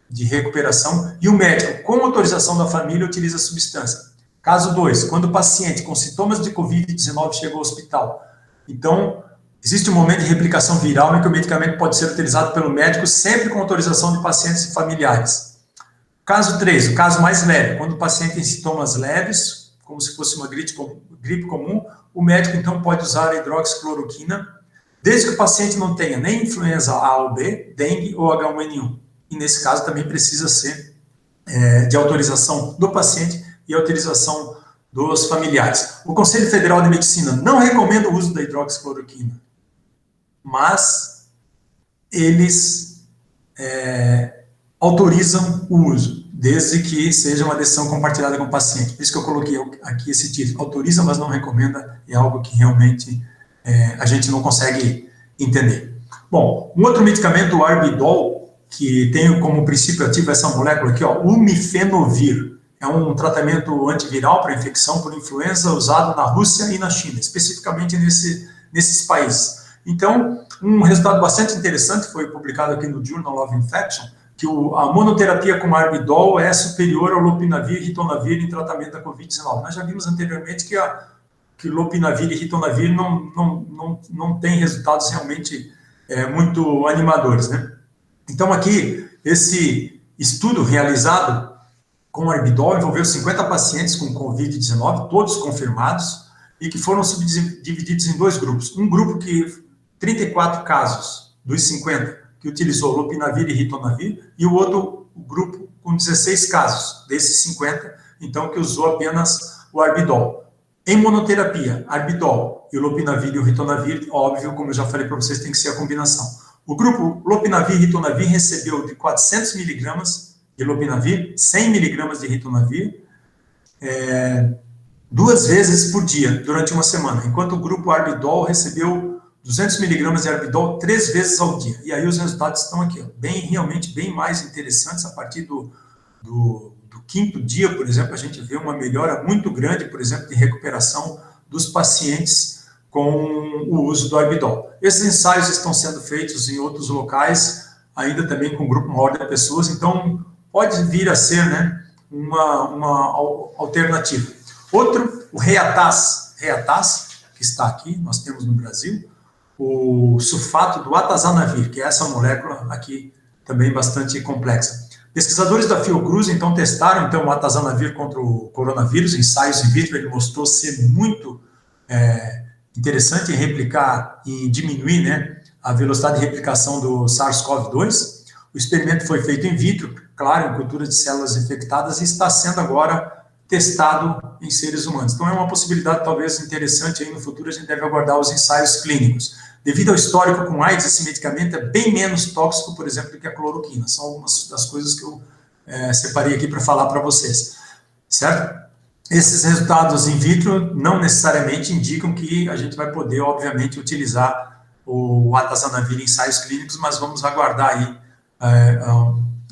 de recuperação, e o médico, com autorização da família, utiliza a substância. Caso 2, quando o paciente com sintomas de Covid-19 chega ao hospital. Então, existe um momento de replicação viral em que o medicamento pode ser utilizado pelo médico sempre com autorização de pacientes e familiares. Caso 3, o caso mais leve, quando o paciente tem sintomas leves, como se fosse uma gripe comum, o médico então pode usar a hidroxicloroquina, desde que o paciente não tenha nem influenza A ou B, dengue ou H1N1. E nesse caso também precisa ser de autorização do paciente e autorização dos familiares. O Conselho Federal de Medicina não recomenda o uso da hidroxicloroquina, mas eles autorizam o uso, desde que seja uma decisão compartilhada com o paciente. Por isso que eu coloquei aqui esse título: autoriza, mas não recomenda, é algo que realmente a gente não consegue entender. Bom, um outro medicamento, o Arbidol, que tem como princípio ativo essa molécula aqui, ó, umifenovir. é um tratamento antiviral para infecção por influenza usado na Rússia e na China, especificamente nesses países. Então, um resultado bastante interessante foi publicado aqui no Journal of Infection, que a monoterapia com Arbidol é superior ao lopinavir e ritonavir em tratamento da Covid-19. Nós já vimos anteriormente que lopinavir e ritonavir não têm resultados realmente muito animadores, né? Então, aqui, esse estudo realizado com Arbidol envolveu 50 pacientes com Covid-19, todos confirmados, e que foram subdivididos em 2 grupos. Um grupo que 34 casos dos 50 que utilizou lopinavir e ritonavir, e o outro grupo com 16 casos desses 50, então, que usou apenas o Arbidol. Em monoterapia, Arbidol e o lopinavir e o ritonavir, óbvio, como eu já falei para vocês, tem que ser a combinação. O grupo lopinavir e ritonavir recebeu de 400 miligramas de lopinavir, 100 miligramas de ritonavir, 2 vezes por dia, durante uma semana, enquanto o grupo Arbidol recebeu 200 miligramas de Arbidol 3 vezes ao dia. E aí os resultados estão aqui, ó, realmente bem mais interessantes. A partir do 5º dia, por exemplo, a gente vê uma melhora muito grande, por exemplo, de recuperação dos pacientes com o uso do Arbidol. Esses ensaios estão sendo feitos em outros locais, ainda também com um grupo maior de pessoas, então pode vir a ser, né, uma alternativa. Outro, o Reataz, que está aqui, nós temos no Brasil, o sulfato do atazanavir, que é essa molécula aqui também bastante complexa. Pesquisadores da Fiocruz, então, testaram o atazanavir contra o coronavírus, ensaios in vitro. Ele mostrou ser muito interessante em replicar e diminuir, né, a velocidade de replicação do SARS-CoV-2. O experimento foi feito in vitro, claro, em cultura de células infectadas, e está sendo agora testado em seres humanos. Então, é uma possibilidade talvez interessante aí no futuro. A gente deve aguardar os ensaios clínicos. Devido ao histórico com AIDS, esse medicamento é bem menos tóxico, por exemplo, do que a cloroquina. São algumas das coisas que eu separei aqui para falar para vocês, certo? Esses resultados in vitro não necessariamente indicam que a gente vai poder, obviamente, utilizar o atazanavir em ensaios clínicos, mas vamos aguardar aí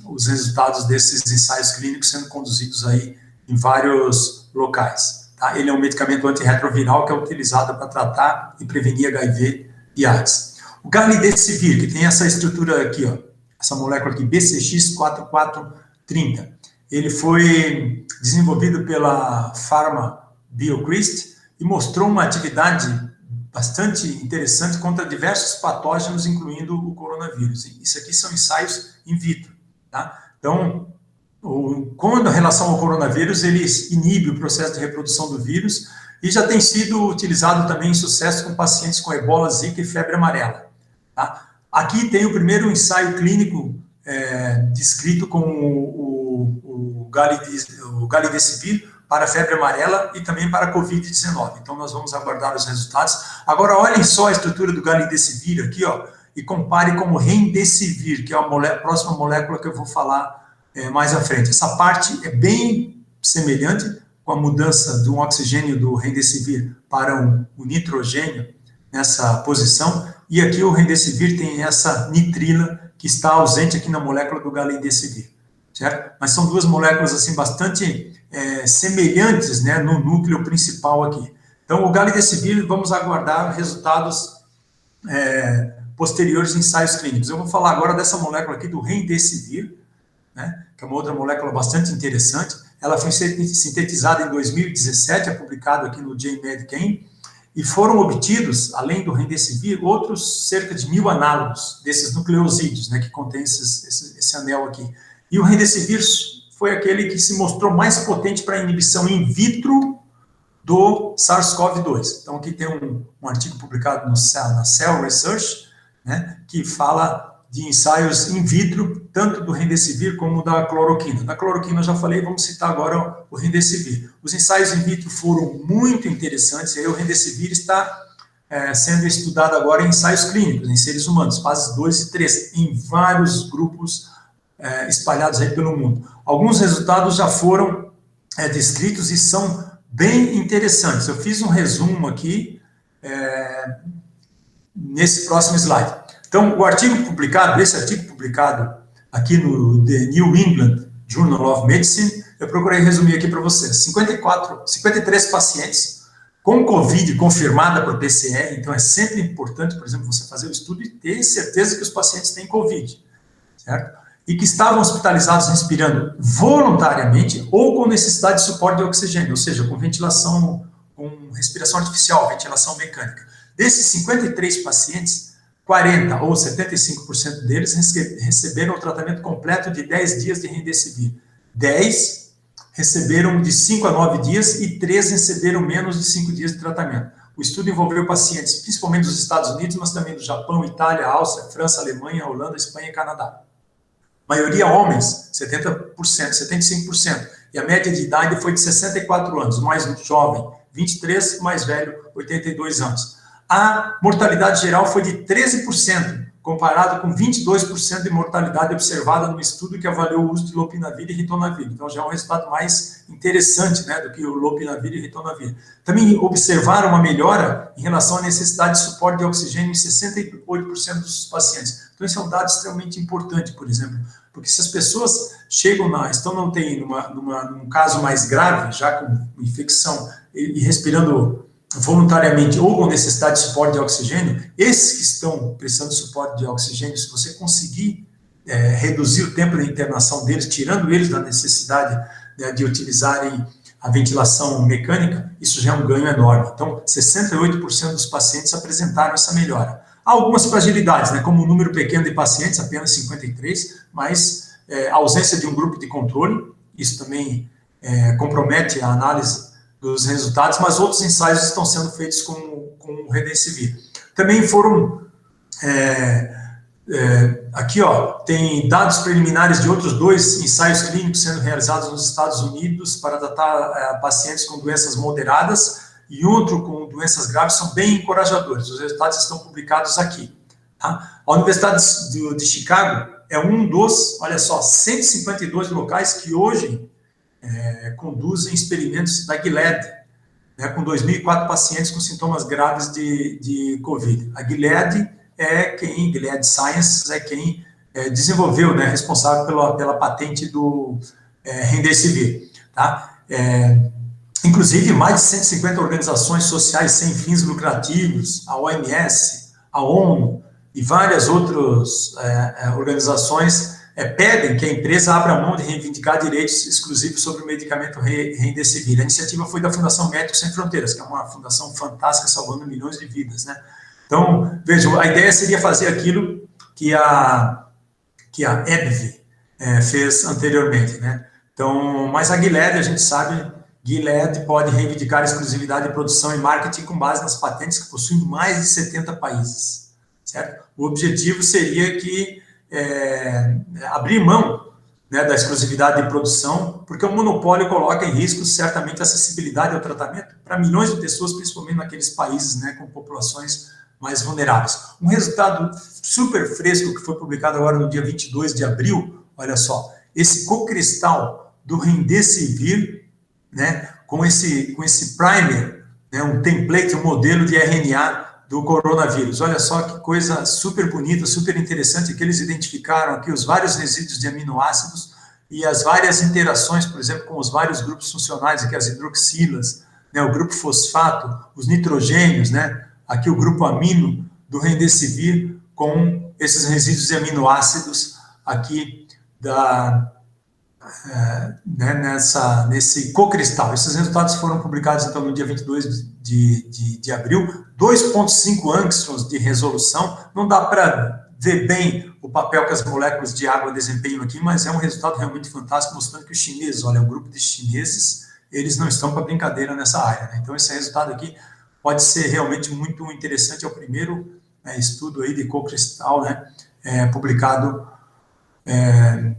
os resultados desses ensaios clínicos sendo conduzidos aí em vários locais. Tá? Ele é um medicamento antirretroviral que é utilizado para tratar e prevenir HIV e AIDS. O galidecivir, que tem essa estrutura aqui, ó, essa molécula aqui, BCX4430, ele foi desenvolvido pela Pharma BioCryst e mostrou uma atividade bastante interessante contra diversos patógenos, incluindo o coronavírus. Isso aqui são ensaios in vitro. Tá? Então, com relação ao coronavírus, ele inibe o processo de reprodução do vírus e já tem sido utilizado também em sucesso com pacientes com ebola, zika e febre amarela. Tá? Aqui tem o primeiro ensaio clínico descrito com o galidecivir para febre amarela e também para a Covid-19. Então, nós vamos aguardar os resultados. Agora, olhem só a estrutura do galidecivir aqui, ó, e compare com o remdesivir, que é a próxima molécula que eu vou falar mais à frente. Essa parte é bem semelhante com a mudança do oxigênio do remdesivir para o nitrogênio nessa posição, e aqui o remdesivir tem essa nitrila que está ausente aqui na molécula do galidecivir, certo? Mas são 2 moléculas assim bastante semelhantes, né, no núcleo principal aqui. Então, o galidecivir, vamos aguardar resultados posteriores em ensaios clínicos. Eu vou falar agora dessa molécula aqui do remdesivir, né, que é uma outra molécula bastante interessante. Ela foi sintetizada em 2017, é publicado aqui no JMed Chem, e foram obtidos, além do remdesivir, outros cerca de 1000 análogos desses nucleosídeos, né, que contém esse anel aqui. E o remdesivir foi aquele que se mostrou mais potente para a inibição in vitro do SARS-CoV-2. Então, aqui tem um artigo publicado na Cell Research, né, que fala de ensaios in vitro, tanto do remdesivir como da cloroquina. Da cloroquina eu já falei, vamos citar agora o remdesivir. Os ensaios in vitro foram muito interessantes, e aí o remdesivir está sendo estudado agora em ensaios clínicos, em seres humanos, fases 2 e 3, em vários grupos espalhados aí pelo mundo. Alguns resultados já foram descritos e são bem interessantes. Eu fiz um resumo aqui nesse próximo slide. Então, esse artigo publicado aqui no The New England Journal of Medicine, eu procurei resumir aqui para vocês. 53 pacientes com COVID confirmada por PCR, então é sempre importante, por exemplo, você fazer o estudo e ter certeza que os pacientes têm COVID, certo? E que estavam hospitalizados respirando voluntariamente ou com necessidade de suporte de oxigênio, ou seja, com ventilação, com respiração artificial, ventilação mecânica. Desses 53 pacientes, 40 ou 75% deles receberam o tratamento completo de 10 dias de Remdesivir. 10 receberam de 5 a 9 dias e 3 receberam menos de 5 dias de tratamento. O estudo envolveu pacientes principalmente dos Estados Unidos, mas também do Japão, Itália, Áustria, França, Alemanha, Holanda, Espanha e Canadá. Maioria homens, 70%, 75%. E a média de idade foi de 64 anos. O mais jovem, 23, o mais velho, 82 anos. A mortalidade geral foi de 13%, comparado com 22% de mortalidade observada no estudo que avaliou o uso de lopinavir e ritonavir. Então, já é um resultado mais interessante, né, do que o lopinavir e ritonavir. Também observaram uma melhora em relação à necessidade de suporte de oxigênio em 68% dos pacientes. Então, esse é um dado extremamente importante, por exemplo, porque se as pessoas estão na UTI num caso mais grave, já com infecção e respirando voluntariamente ou com necessidade de suporte de oxigênio, esses que estão precisando de suporte de oxigênio, se você conseguir reduzir o tempo de internação deles, tirando eles da necessidade, né, de utilizarem a ventilação mecânica, isso já é um ganho enorme. Então, 68% dos pacientes apresentaram essa melhora. Há algumas fragilidades, né, como um número pequeno de pacientes, apenas 53, mas a ausência de um grupo de controle, isso também compromete a análise dos resultados, mas outros ensaios estão sendo feitos com o Remdesivir. Também foram, aqui ó, tem dados preliminares de outros 2 ensaios clínicos sendo realizados nos Estados Unidos para tratar pacientes com doenças moderadas e outro com doenças graves, são bem encorajadores. Os resultados estão publicados aqui. Tá? A Universidade de Chicago é um dos, olha só, 152 locais que hoje conduzem experimentos da Gilead, né, com 2.004 pacientes com sintomas graves de COVID. A Gilead Gilead Sciences é quem desenvolveu, né, responsável pela patente do Remdesivir. Tá? Inclusive, mais de 150 organizações sociais sem fins lucrativos, a OMS, a ONU e várias outras organizações pedem que a empresa abra mão de reivindicar direitos exclusivos sobre o medicamento Remdesivir. A iniciativa foi da Fundação Médicos Sem Fronteiras, que é uma fundação fantástica, salvando milhões de vidas, né? Então, vejam, a ideia seria fazer aquilo que a AbbVie fez anteriormente, né? Então, mas a Gilead, a gente sabe, Gilead pode reivindicar exclusividade de produção e marketing com base nas patentes que possuem mais de 70 países, certo? O objetivo seria que abrir mão, né, da exclusividade de produção, porque o monopólio coloca em risco certamente a acessibilidade ao tratamento para milhões de pessoas, principalmente naqueles países, né, com populações mais vulneráveis. Um resultado super fresco que foi publicado agora no dia 22 de abril, olha só, esse cocristal do Remdesivir, né, com esse primer, né, um template, um modelo de RNA do coronavírus. Olha só que coisa super bonita, super interessante, que eles identificaram aqui os vários resíduos de aminoácidos e as várias interações, por exemplo, com os vários grupos funcionais, aqui as hidroxilas, né, o grupo fosfato, os nitrogênios, né, aqui o grupo amino do Remdesivir com esses resíduos de aminoácidos aqui nesse cocristal. Esses resultados foram publicados, então, no dia 22 de abril, 2,5 angstroms de resolução. Não dá para ver bem o papel que as moléculas de água desempenham aqui, mas é um resultado realmente fantástico, mostrando que os chineses, olha, um grupo de chineses, eles não estão para brincadeira nessa área, né? Então, esse resultado aqui pode ser realmente muito interessante, é o primeiro estudo aí de cocristal, né, publicado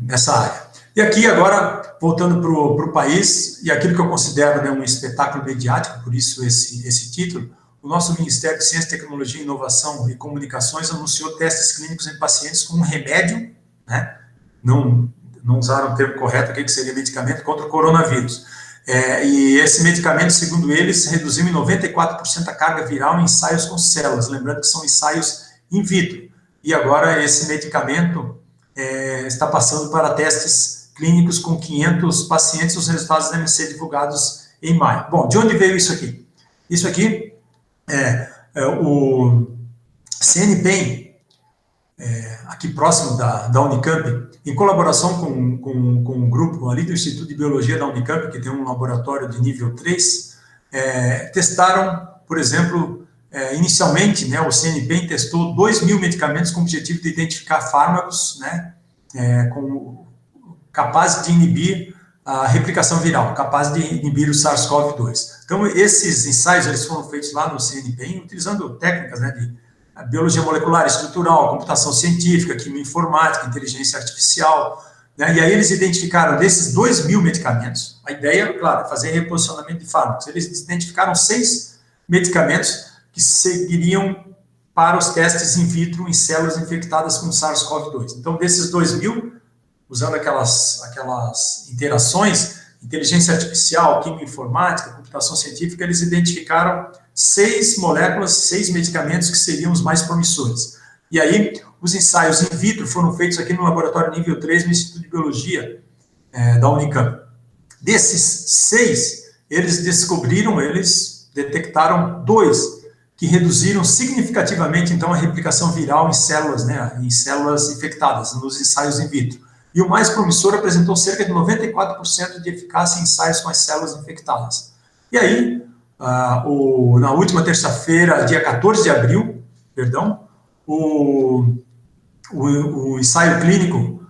nessa área. E aqui, agora, voltando para o país, e aquilo que eu considero, né, um espetáculo mediático, por isso esse título, o nosso Ministério de Ciência, Tecnologia, Inovação e Comunicações anunciou testes clínicos em pacientes com um remédio, né, não usaram o termo correto aqui, que seria medicamento contra o coronavírus. E esse medicamento, segundo eles, reduziu em 94% a carga viral em ensaios com células, lembrando que são ensaios in vitro. E agora esse medicamento está passando para testes clínicos com 500 pacientes, os resultados devem ser divulgados em maio. Bom, de onde veio isso aqui? Isso aqui o CNPEM, aqui próximo da Unicamp, em colaboração com um grupo ali do Instituto de Biologia da Unicamp, que tem um laboratório de nível 3, testaram, por exemplo, inicialmente, né, o CNPEM testou 2.000 medicamentos com o objetivo de identificar fármacos, né, capazes de inibir a replicação viral, capazes de inibir o SARS-CoV-2. Então, esses ensaios eles foram feitos lá no CNPEM, utilizando técnicas, né, de biologia molecular, estrutural, computação científica, quimioinformática, inteligência artificial, né, e aí eles identificaram desses 2.000 medicamentos, a ideia, claro, é fazer reposicionamento de fármacos, eles identificaram 6 medicamentos que seguiriam para os testes in vitro em células infectadas com SARS-CoV-2. Então, desses 2.000, usando aquelas interações, inteligência artificial, quimioinformática, computação científica, eles identificaram 6 moléculas, 6 medicamentos que seriam os mais promissores. E aí, os ensaios in vitro foram feitos aqui no laboratório nível 3 no Instituto de Biologia da Unicamp. Desses 6, eles detectaram 2 que reduziram significativamente, então, a replicação viral em células, né, em células infectadas, nos ensaios in vitro. E o mais promissor apresentou cerca de 94% de eficácia em ensaios com as células infectadas. E aí, na última terça-feira, dia 14 de abril, o ensaio clínico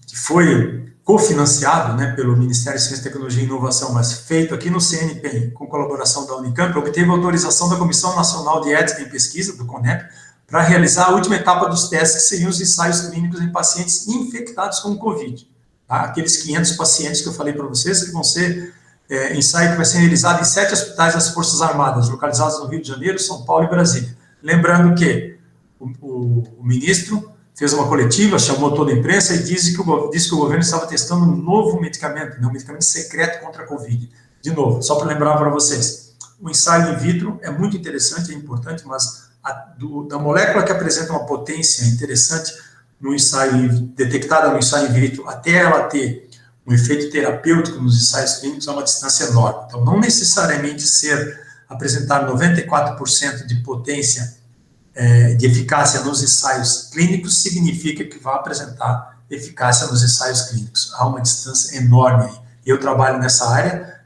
que foi cofinanciado, né, pelo Ministério de Ciência, Tecnologia e Inovação, mas feito aqui no CNPEM, com colaboração da Unicamp, obteve autorização da Comissão Nacional de Ética em Pesquisa, do CONEP, para realizar a última etapa dos testes, que seriam os ensaios clínicos em pacientes infectados com Covid. Tá? Aqueles 500 pacientes que eu falei para vocês, que vão ser ensaio que vai ser realizado em 7 hospitais das Forças Armadas, localizados no Rio de Janeiro, São Paulo e Brasília. Lembrando que o ministro fez uma coletiva, chamou toda a imprensa e disse que o governo estava testando um novo medicamento, né, um medicamento secreto contra a Covid. De novo, só para lembrar para vocês, o ensaio in vitro é muito interessante, é importante, mas da molécula que apresenta uma potência interessante no ensaio, detectada no ensaio in vitro, até ela ter um efeito terapêutico nos ensaios clínicos, é uma distância enorme. Então, não necessariamente apresentar 94% de potência de eficácia nos ensaios clínicos significa que vai apresentar eficácia nos ensaios clínicos. Há uma distância enorme aí. Eu trabalho nessa área,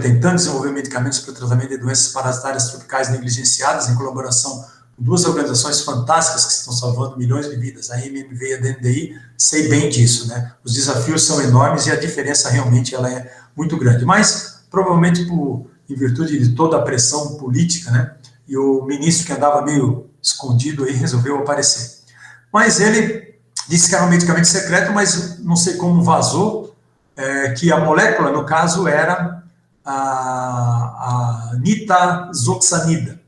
tentando desenvolver medicamentos para o tratamento de doenças parasitárias tropicais negligenciadas, em colaboração com 2 organizações fantásticas que estão salvando milhões de vidas, a MMV e a DNDi, sei bem disso, né? Os desafios são enormes e a diferença realmente ela é muito grande. Mas, provavelmente, em virtude de toda a pressão política, né? E o ministro que andava meio escondido aí resolveu aparecer. Mas ele disse que era um medicamento secreto, mas não sei como vazou, que a molécula, no caso, era a nitazoxanida,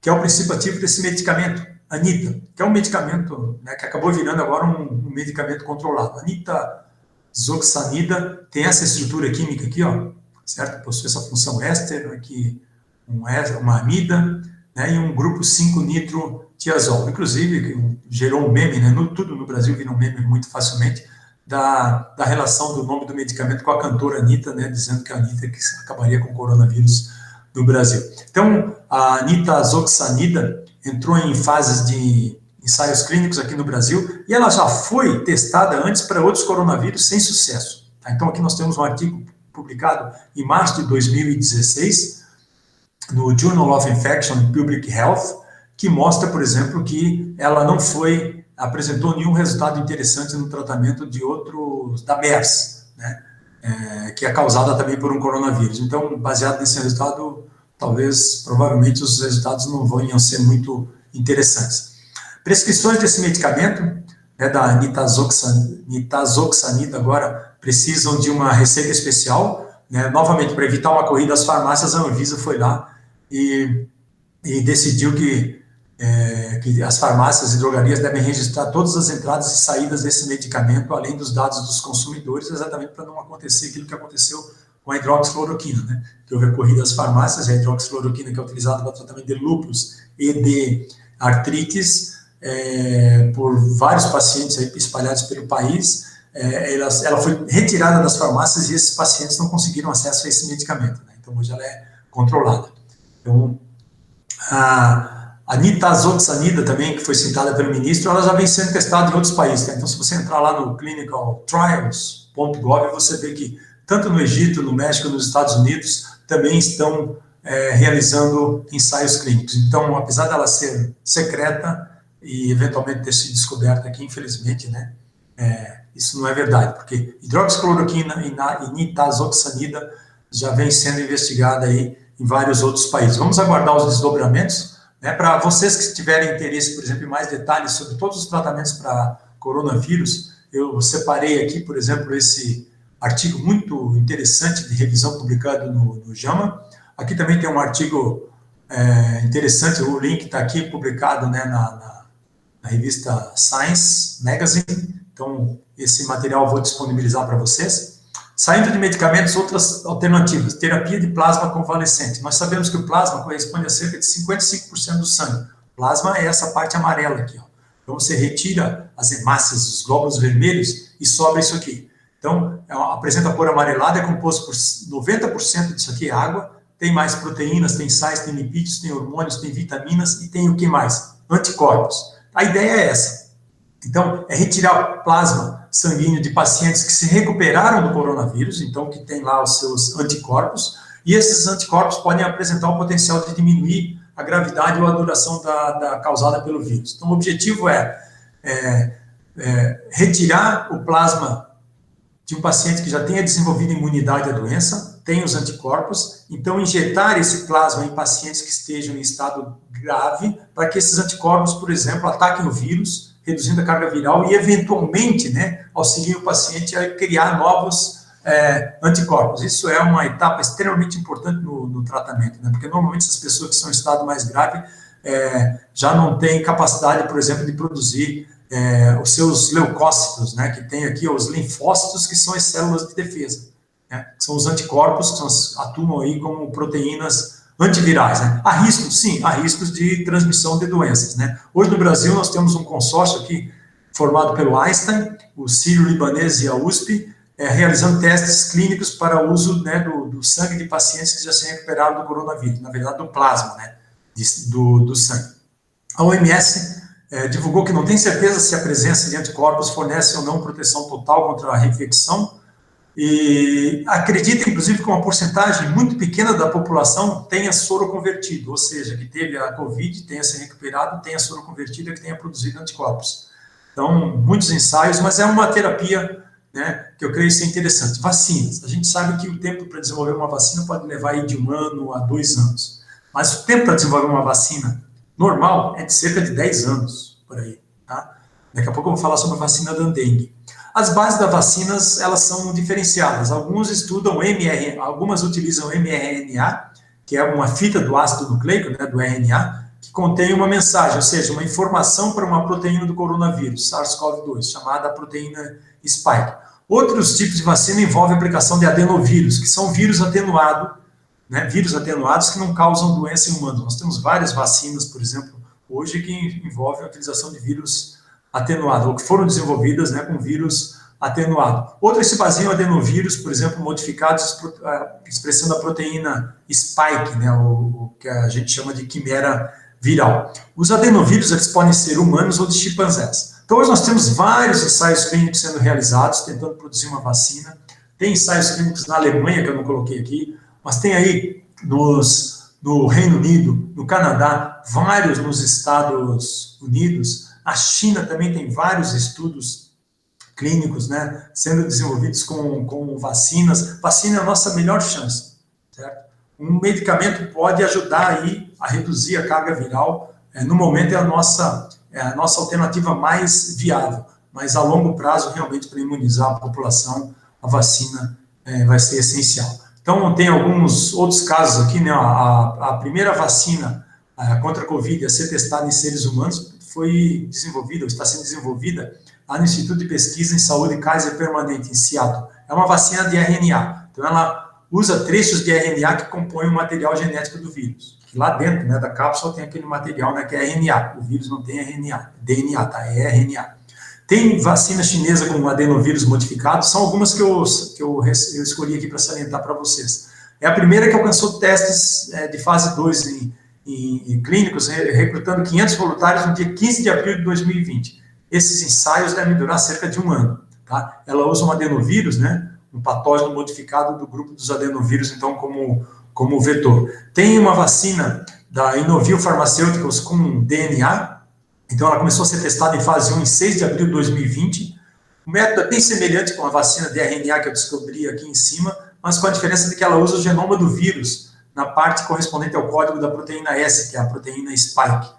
que é o princípio ativo desse medicamento, Anita, que é um medicamento, né, que acabou virando agora um medicamento controlado. A nitazoxanida tem essa estrutura química aqui, ó, certo? Possui essa função éster, aqui uma amida, né, e um grupo 5-nitrotiazol. Inclusive, gerou um meme, né, tudo no Brasil vira um meme muito facilmente, da relação do nome do medicamento com a cantora Anitta, né, dizendo que a Anitta que acabaria com o coronavírus no Brasil. Então, a nitazoxanida entrou em fases de ensaios clínicos aqui no Brasil e ela já foi testada antes para outros coronavírus sem sucesso. Tá? Então, aqui nós temos um artigo publicado em março de 2016, no Journal of Infection and Public Health, que mostra, por exemplo, que ela não apresentou nenhum resultado interessante no tratamento da MERS, né, que é causada também por um coronavírus. Então, baseado nesse resultado, provavelmente os resultados não vão ser muito interessantes. Prescrições desse medicamento, né, da nitazoxanida agora, precisam de uma receita especial, né, novamente, para evitar uma corrida às farmácias, a Anvisa foi lá e decidiu que as farmácias e drogarias devem registrar todas as entradas e saídas desse medicamento, além dos dados dos consumidores, exatamente para não acontecer aquilo que aconteceu com a hidroxicloroquina, né? Que houve a corrida às farmácias, a hidroxicloroquina que é utilizada para tratamento de lúpus e de artrites, por vários pacientes aí espalhados pelo país, ela foi retirada das farmácias e esses pacientes não conseguiram acesso a esse medicamento, né? Então, hoje ela é controlada. Então, a nitazoxanida também, que foi citada pelo ministro, ela já vem sendo testada em outros países, tá? Então, se você entrar lá no clinicaltrials.gov, você vê que tanto no Egito, no México, nos Estados Unidos, também estão realizando ensaios clínicos. Então, apesar dela ser secreta e eventualmente ter sido descoberta aqui, infelizmente, né, isso não é verdade, porque hidroxicloroquina e nitazoxanida já vem sendo investigada aí em vários outros países. Vamos aguardar os desdobramentos, né? Para vocês que tiverem interesse, por exemplo, em mais detalhes sobre todos os tratamentos para coronavírus, eu separei aqui, por exemplo, esse artigo muito interessante de revisão publicado no JAMA. Aqui também tem um artigo interessante, o link está aqui publicado, né, na revista Science Magazine. Então, esse material eu vou disponibilizar para vocês. Saindo de medicamentos, outras alternativas. Terapia de plasma convalescente. Nós sabemos que o plasma corresponde a cerca de 55% do sangue. Plasma é essa parte amarela aqui, ó. Então, você retira as hemácias, os glóbulos vermelhos e sobra isso aqui. Então, apresenta a cor amarelada, é composto por 90% disso aqui é água, tem mais proteínas, tem sais, tem lipídios, tem hormônios, tem vitaminas e tem o que mais? Anticorpos. A ideia é essa. Então, é retirar plasma sanguíneo de pacientes que se recuperaram do coronavírus, então que tem lá os seus anticorpos, e esses anticorpos podem apresentar o potencial de diminuir a gravidade ou a duração causada pelo vírus. Então, o objetivo é retirar o plasma de um paciente que já tenha desenvolvido imunidade à doença, tem os anticorpos, então injetar esse plasma em pacientes que estejam em estado grave, para que esses anticorpos, por exemplo, ataquem o vírus, reduzindo a carga viral e, eventualmente, né, auxiliem o paciente a criar novos anticorpos. Isso é uma etapa extremamente importante no tratamento, né, porque normalmente essas pessoas que estão em estado mais grave já não têm capacidade, por exemplo, de produzir os seus leucócitos, né, que tem aqui os linfócitos, que são as células de defesa, né, que são os anticorpos que atuam aí como proteínas antivirais, né? Há riscos? Sim, há riscos de transmissão de doenças, né? Hoje no Brasil nós temos um consórcio aqui formado pelo Einstein, o Sírio-Libanês e a USP, realizando testes clínicos para o uso, né, do sangue de pacientes que já se recuperaram do coronavírus, na verdade do plasma, né, do sangue. A OMS divulgou que não tem certeza se a presença de anticorpos fornece ou não proteção total contra a reinfecção, e acredita, inclusive, que uma porcentagem muito pequena da população tenha soro convertido, ou seja, que teve a Covid, tenha se recuperado, tenha soro convertido, que tenha produzido anticorpos. Então, muitos ensaios, mas é uma terapia, né, que eu creio ser interessante. Vacinas. A gente sabe que o tempo para desenvolver uma vacina pode levar aí de 1 ano a 2 anos, mas o tempo para desenvolver uma vacina normal é de cerca de 10 anos, por aí, tá? Daqui a pouco eu vou falar sobre a vacina da dengue. As bases das vacinas, elas são diferenciadas. Alguns estudam algumas utilizam mRNA, que é uma fita do ácido nucleico, né, do RNA, que contém uma mensagem, ou seja, uma informação para uma proteína do coronavírus, SARS-CoV-2, chamada proteína Spike. Outros tipos de vacina envolvem a aplicação de adenovírus, que são vírus atenuados, né, vírus atenuados que não causam doença em humanos. Nós temos várias vacinas, por exemplo, hoje, que envolvem a utilização de vírus atenuado, ou que foram desenvolvidas, né, com vírus atenuado. Outras se baseiam em adenovírus, por exemplo, modificados expressando a proteína spike, né, o que a gente chama de quimera viral. Os adenovírus, eles podem ser humanos ou de chimpanzés. Então, hoje nós temos vários ensaios clínicos sendo realizados, tentando produzir uma vacina. Tem ensaios clínicos na Alemanha, que eu não coloquei aqui, mas tem aí no Reino Unido, no Canadá, vários nos Estados Unidos. A China também tem vários estudos clínicos, né, sendo desenvolvidos com vacinas. Vacina é a nossa melhor chance, certo? Um medicamento pode ajudar aí a reduzir a carga viral. No momento é a nossa alternativa mais viável, mas a longo prazo, realmente, para imunizar a população, a vacina vai ser essencial. Então, tem alguns outros casos aqui, né? A primeira vacina contra a Covid a ser testada em seres humanos foi desenvolvida, ou está sendo desenvolvida, lá no Instituto de Pesquisa em Saúde Kaiser Permanente, em Seattle. É uma vacina de RNA. Então, ela usa trechos de RNA que compõem o material genético do vírus. Que lá dentro, né, da cápsula tem aquele material, né, que é RNA. O vírus não tem RNA, DNA, tá? É RNA. Tem vacina chinesa com adenovírus modificado, são algumas que eu escolhi aqui para salientar para vocês. É a primeira que alcançou testes de fase 2 em clínicos, recrutando 500 voluntários no dia 15 de abril de 2020. Esses ensaios devem durar cerca de 1 ano. Tá? Ela usa um adenovírus, né, um patógeno modificado do grupo dos adenovírus, então, como vetor. Tem uma vacina da Inovil Pharmaceuticals com DNA, então ela começou a ser testada em fase 1 em 6 de abril de 2020. O método é bem semelhante com a vacina de RNA que eu descobri aqui em cima, mas com a diferença de que ela usa o genoma do vírus na parte correspondente ao código da proteína S, que é a proteína spike.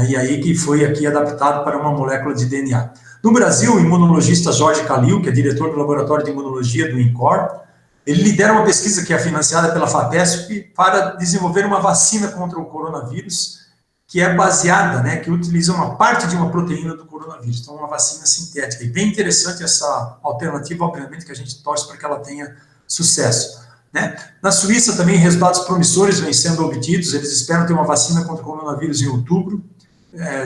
E aí que foi aqui adaptado para uma molécula de DNA. No Brasil, o imunologista Jorge Calil, que é diretor do Laboratório de Imunologia do INCOR, ele lidera uma pesquisa que é financiada pela FAPESP para desenvolver uma vacina contra o coronavírus, que é baseada, né, que utiliza uma parte de uma proteína do coronavírus, então uma vacina sintética. E bem interessante essa alternativa, obviamente, que a gente torce para que ela tenha sucesso. Né? Na Suíça também resultados promissores vêm sendo obtidos, eles esperam ter uma vacina contra o coronavírus em outubro,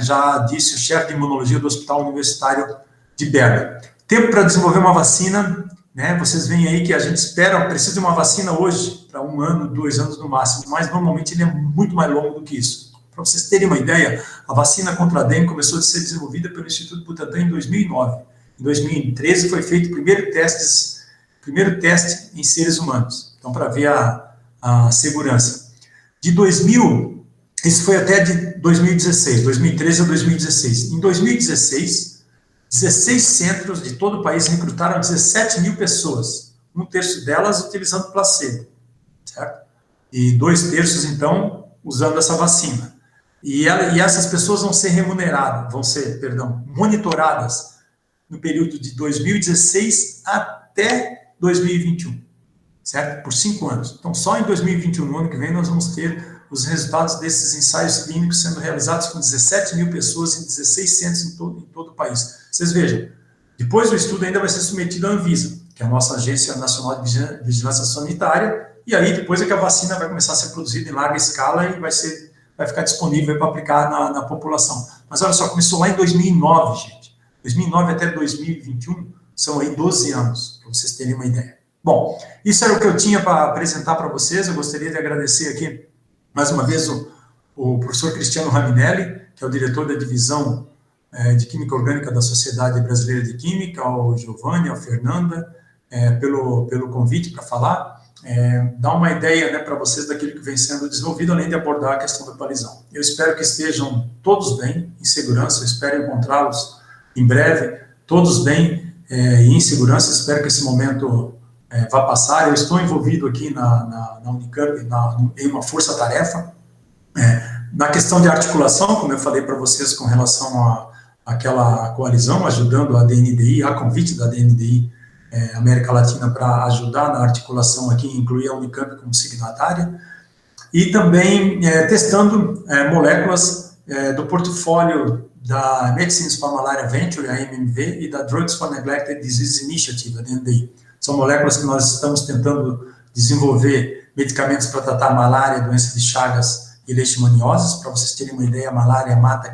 já disse o chefe de imunologia do Hospital Universitário de Berna. Tempo para desenvolver uma vacina, né? Vocês veem aí que a gente precisa de uma vacina hoje, para 1 ano, 2 anos no máximo, mas normalmente ele é muito mais longo do que isso. Para vocês terem uma ideia, a vacina contra a dengue começou a ser desenvolvida pelo Instituto Butantan em 2009. Em 2013 foi feito o primeiro teste em seres humanos, então para ver a segurança. De 2000, isso foi até de 2016, 2013 a 2016. Em 2016, 16 centros de todo o país recrutaram 17 mil pessoas, 1/3 delas utilizando placebo, certo? E 2/3, então, usando essa vacina. E essas pessoas vão ser monitoradas no período de 2016 até 2021, certo? Por 5 anos. Então, só em 2021, no ano que vem, nós vamos ter os resultados desses ensaios clínicos sendo realizados com 17 mil pessoas em 16 centros em todo o país. Vocês vejam, depois do estudo ainda vai ser submetido à Anvisa, que é a nossa Agência Nacional de Vigilância Sanitária, e aí depois é que a vacina vai começar a ser produzida em larga escala e vai ficar disponível para aplicar na população. Mas olha só, começou lá em 2009, gente. 2009 até 2021 são aí 12 anos, para vocês terem uma ideia. Bom, isso era o que eu tinha para apresentar para vocês. Eu gostaria de agradecer aqui, mais uma vez, o professor Cristiano Raminelli, que é o diretor da divisão de Química Orgânica da Sociedade Brasileira de Química, ao Giovanni, ao Fernanda, pelo convite para falar, dar uma ideia, né, para vocês daquilo que vem sendo desenvolvido, além de abordar a questão da palizão. Eu espero que estejam todos bem, em segurança, eu espero encontrá-los em breve, todos bem e em segurança. Espero que esse momento vá passar. Eu estou envolvido aqui na Unicamp em uma força-tarefa, na questão de articulação, como eu falei para vocês, com relação àquela coalizão, ajudando a DNDi, a convite da DNDi América Latina para ajudar na articulação aqui, incluir a Unicamp como signatária, e também testando moléculas do portfólio da Medicines for Malaria Venture, a MMV, e da Drugs for Neglected Disease Initiative, a DNDi. São moléculas que nós estamos tentando desenvolver medicamentos para tratar a malária, doença de Chagas e leishmanioses. Para vocês terem uma ideia, a malária matou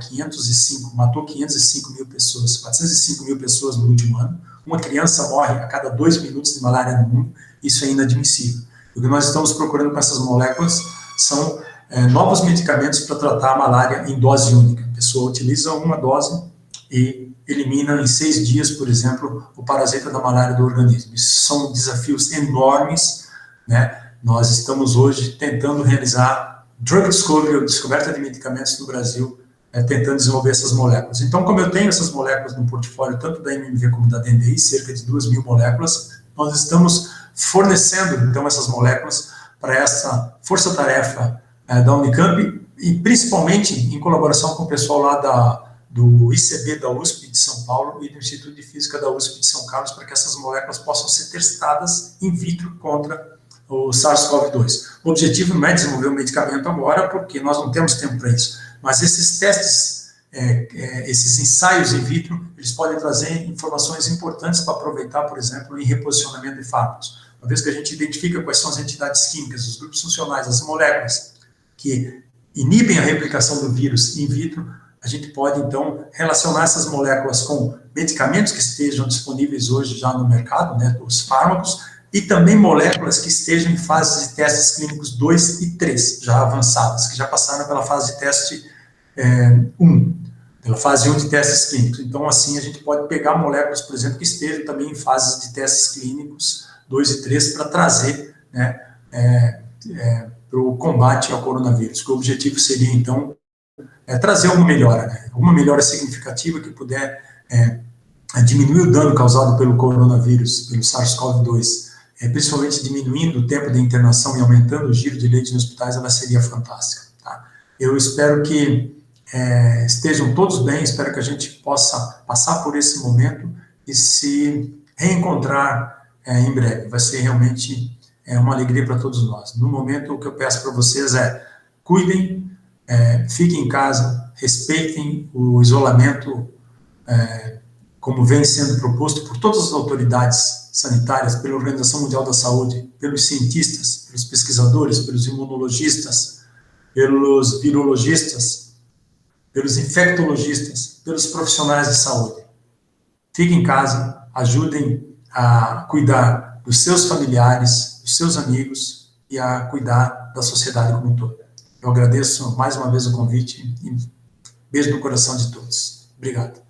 505 mil pessoas, 405 mil pessoas no último ano. Uma criança morre a cada 2 minutos de malária no mundo. Isso é inadmissível. O que nós estamos procurando com essas moléculas são novos medicamentos para tratar a malária em dose única. A pessoa utiliza uma dose e elimina em 6 dias, por exemplo, o parasita da malária do organismo. Isso são desafios enormes, né? Nós estamos hoje tentando realizar drug discovery, descoberta de medicamentos no Brasil, tentando desenvolver essas moléculas. Então, como eu tenho essas moléculas no portfólio, tanto da MMV como da DNDi, cerca de 2.000 moléculas, nós estamos fornecendo, então, essas moléculas para essa força-tarefa da Unicamp, e principalmente em colaboração com o pessoal lá do ICB da USP de São Paulo e do Instituto de Física da USP de São Carlos, para que essas moléculas possam ser testadas in vitro contra o SARS-CoV-2. O objetivo não é desenvolver um medicamento agora, porque nós não temos tempo para isso, mas esses testes, esses ensaios in vitro, eles podem trazer informações importantes para aproveitar, por exemplo, em reposicionamento de fármacos. Uma vez que a gente identifica quais são as entidades químicas, os grupos funcionais, as moléculas que inibem a replicação do vírus in vitro, a gente pode, então, relacionar essas moléculas com medicamentos que estejam disponíveis hoje já no mercado, né, os fármacos, e também moléculas que estejam em fases de testes clínicos 2 e 3, já avançadas, que já passaram pela fase de teste 1, pela fase 1 de testes clínicos. Então, assim, a gente pode pegar moléculas, por exemplo, que estejam também em fases de testes clínicos 2 e 3 para trazer, né, para o combate ao coronavírus, que o objetivo seria, então, trazer alguma melhora, né, alguma melhora significativa que puder diminuir o dano causado pelo coronavírus, pelo SARS-CoV-2, principalmente diminuindo o tempo de internação e aumentando o giro de leitos nos hospitais, ela seria fantástica. Tá? Eu espero que estejam todos bem, espero que a gente possa passar por esse momento e se reencontrar em breve. Vai ser realmente uma alegria para todos nós. No momento, o que eu peço para vocês é cuidem, fiquem em casa, respeitem o isolamento como vem sendo proposto por todas as autoridades sanitárias, pela Organização Mundial da Saúde, pelos cientistas, pelos pesquisadores, pelos imunologistas, pelos virologistas, pelos infectologistas, pelos profissionais de saúde. Fiquem em casa, ajudem a cuidar dos seus familiares, dos seus amigos e a cuidar da sociedade como um todo. Eu agradeço mais uma vez o convite e beijo no coração de todos. Obrigado.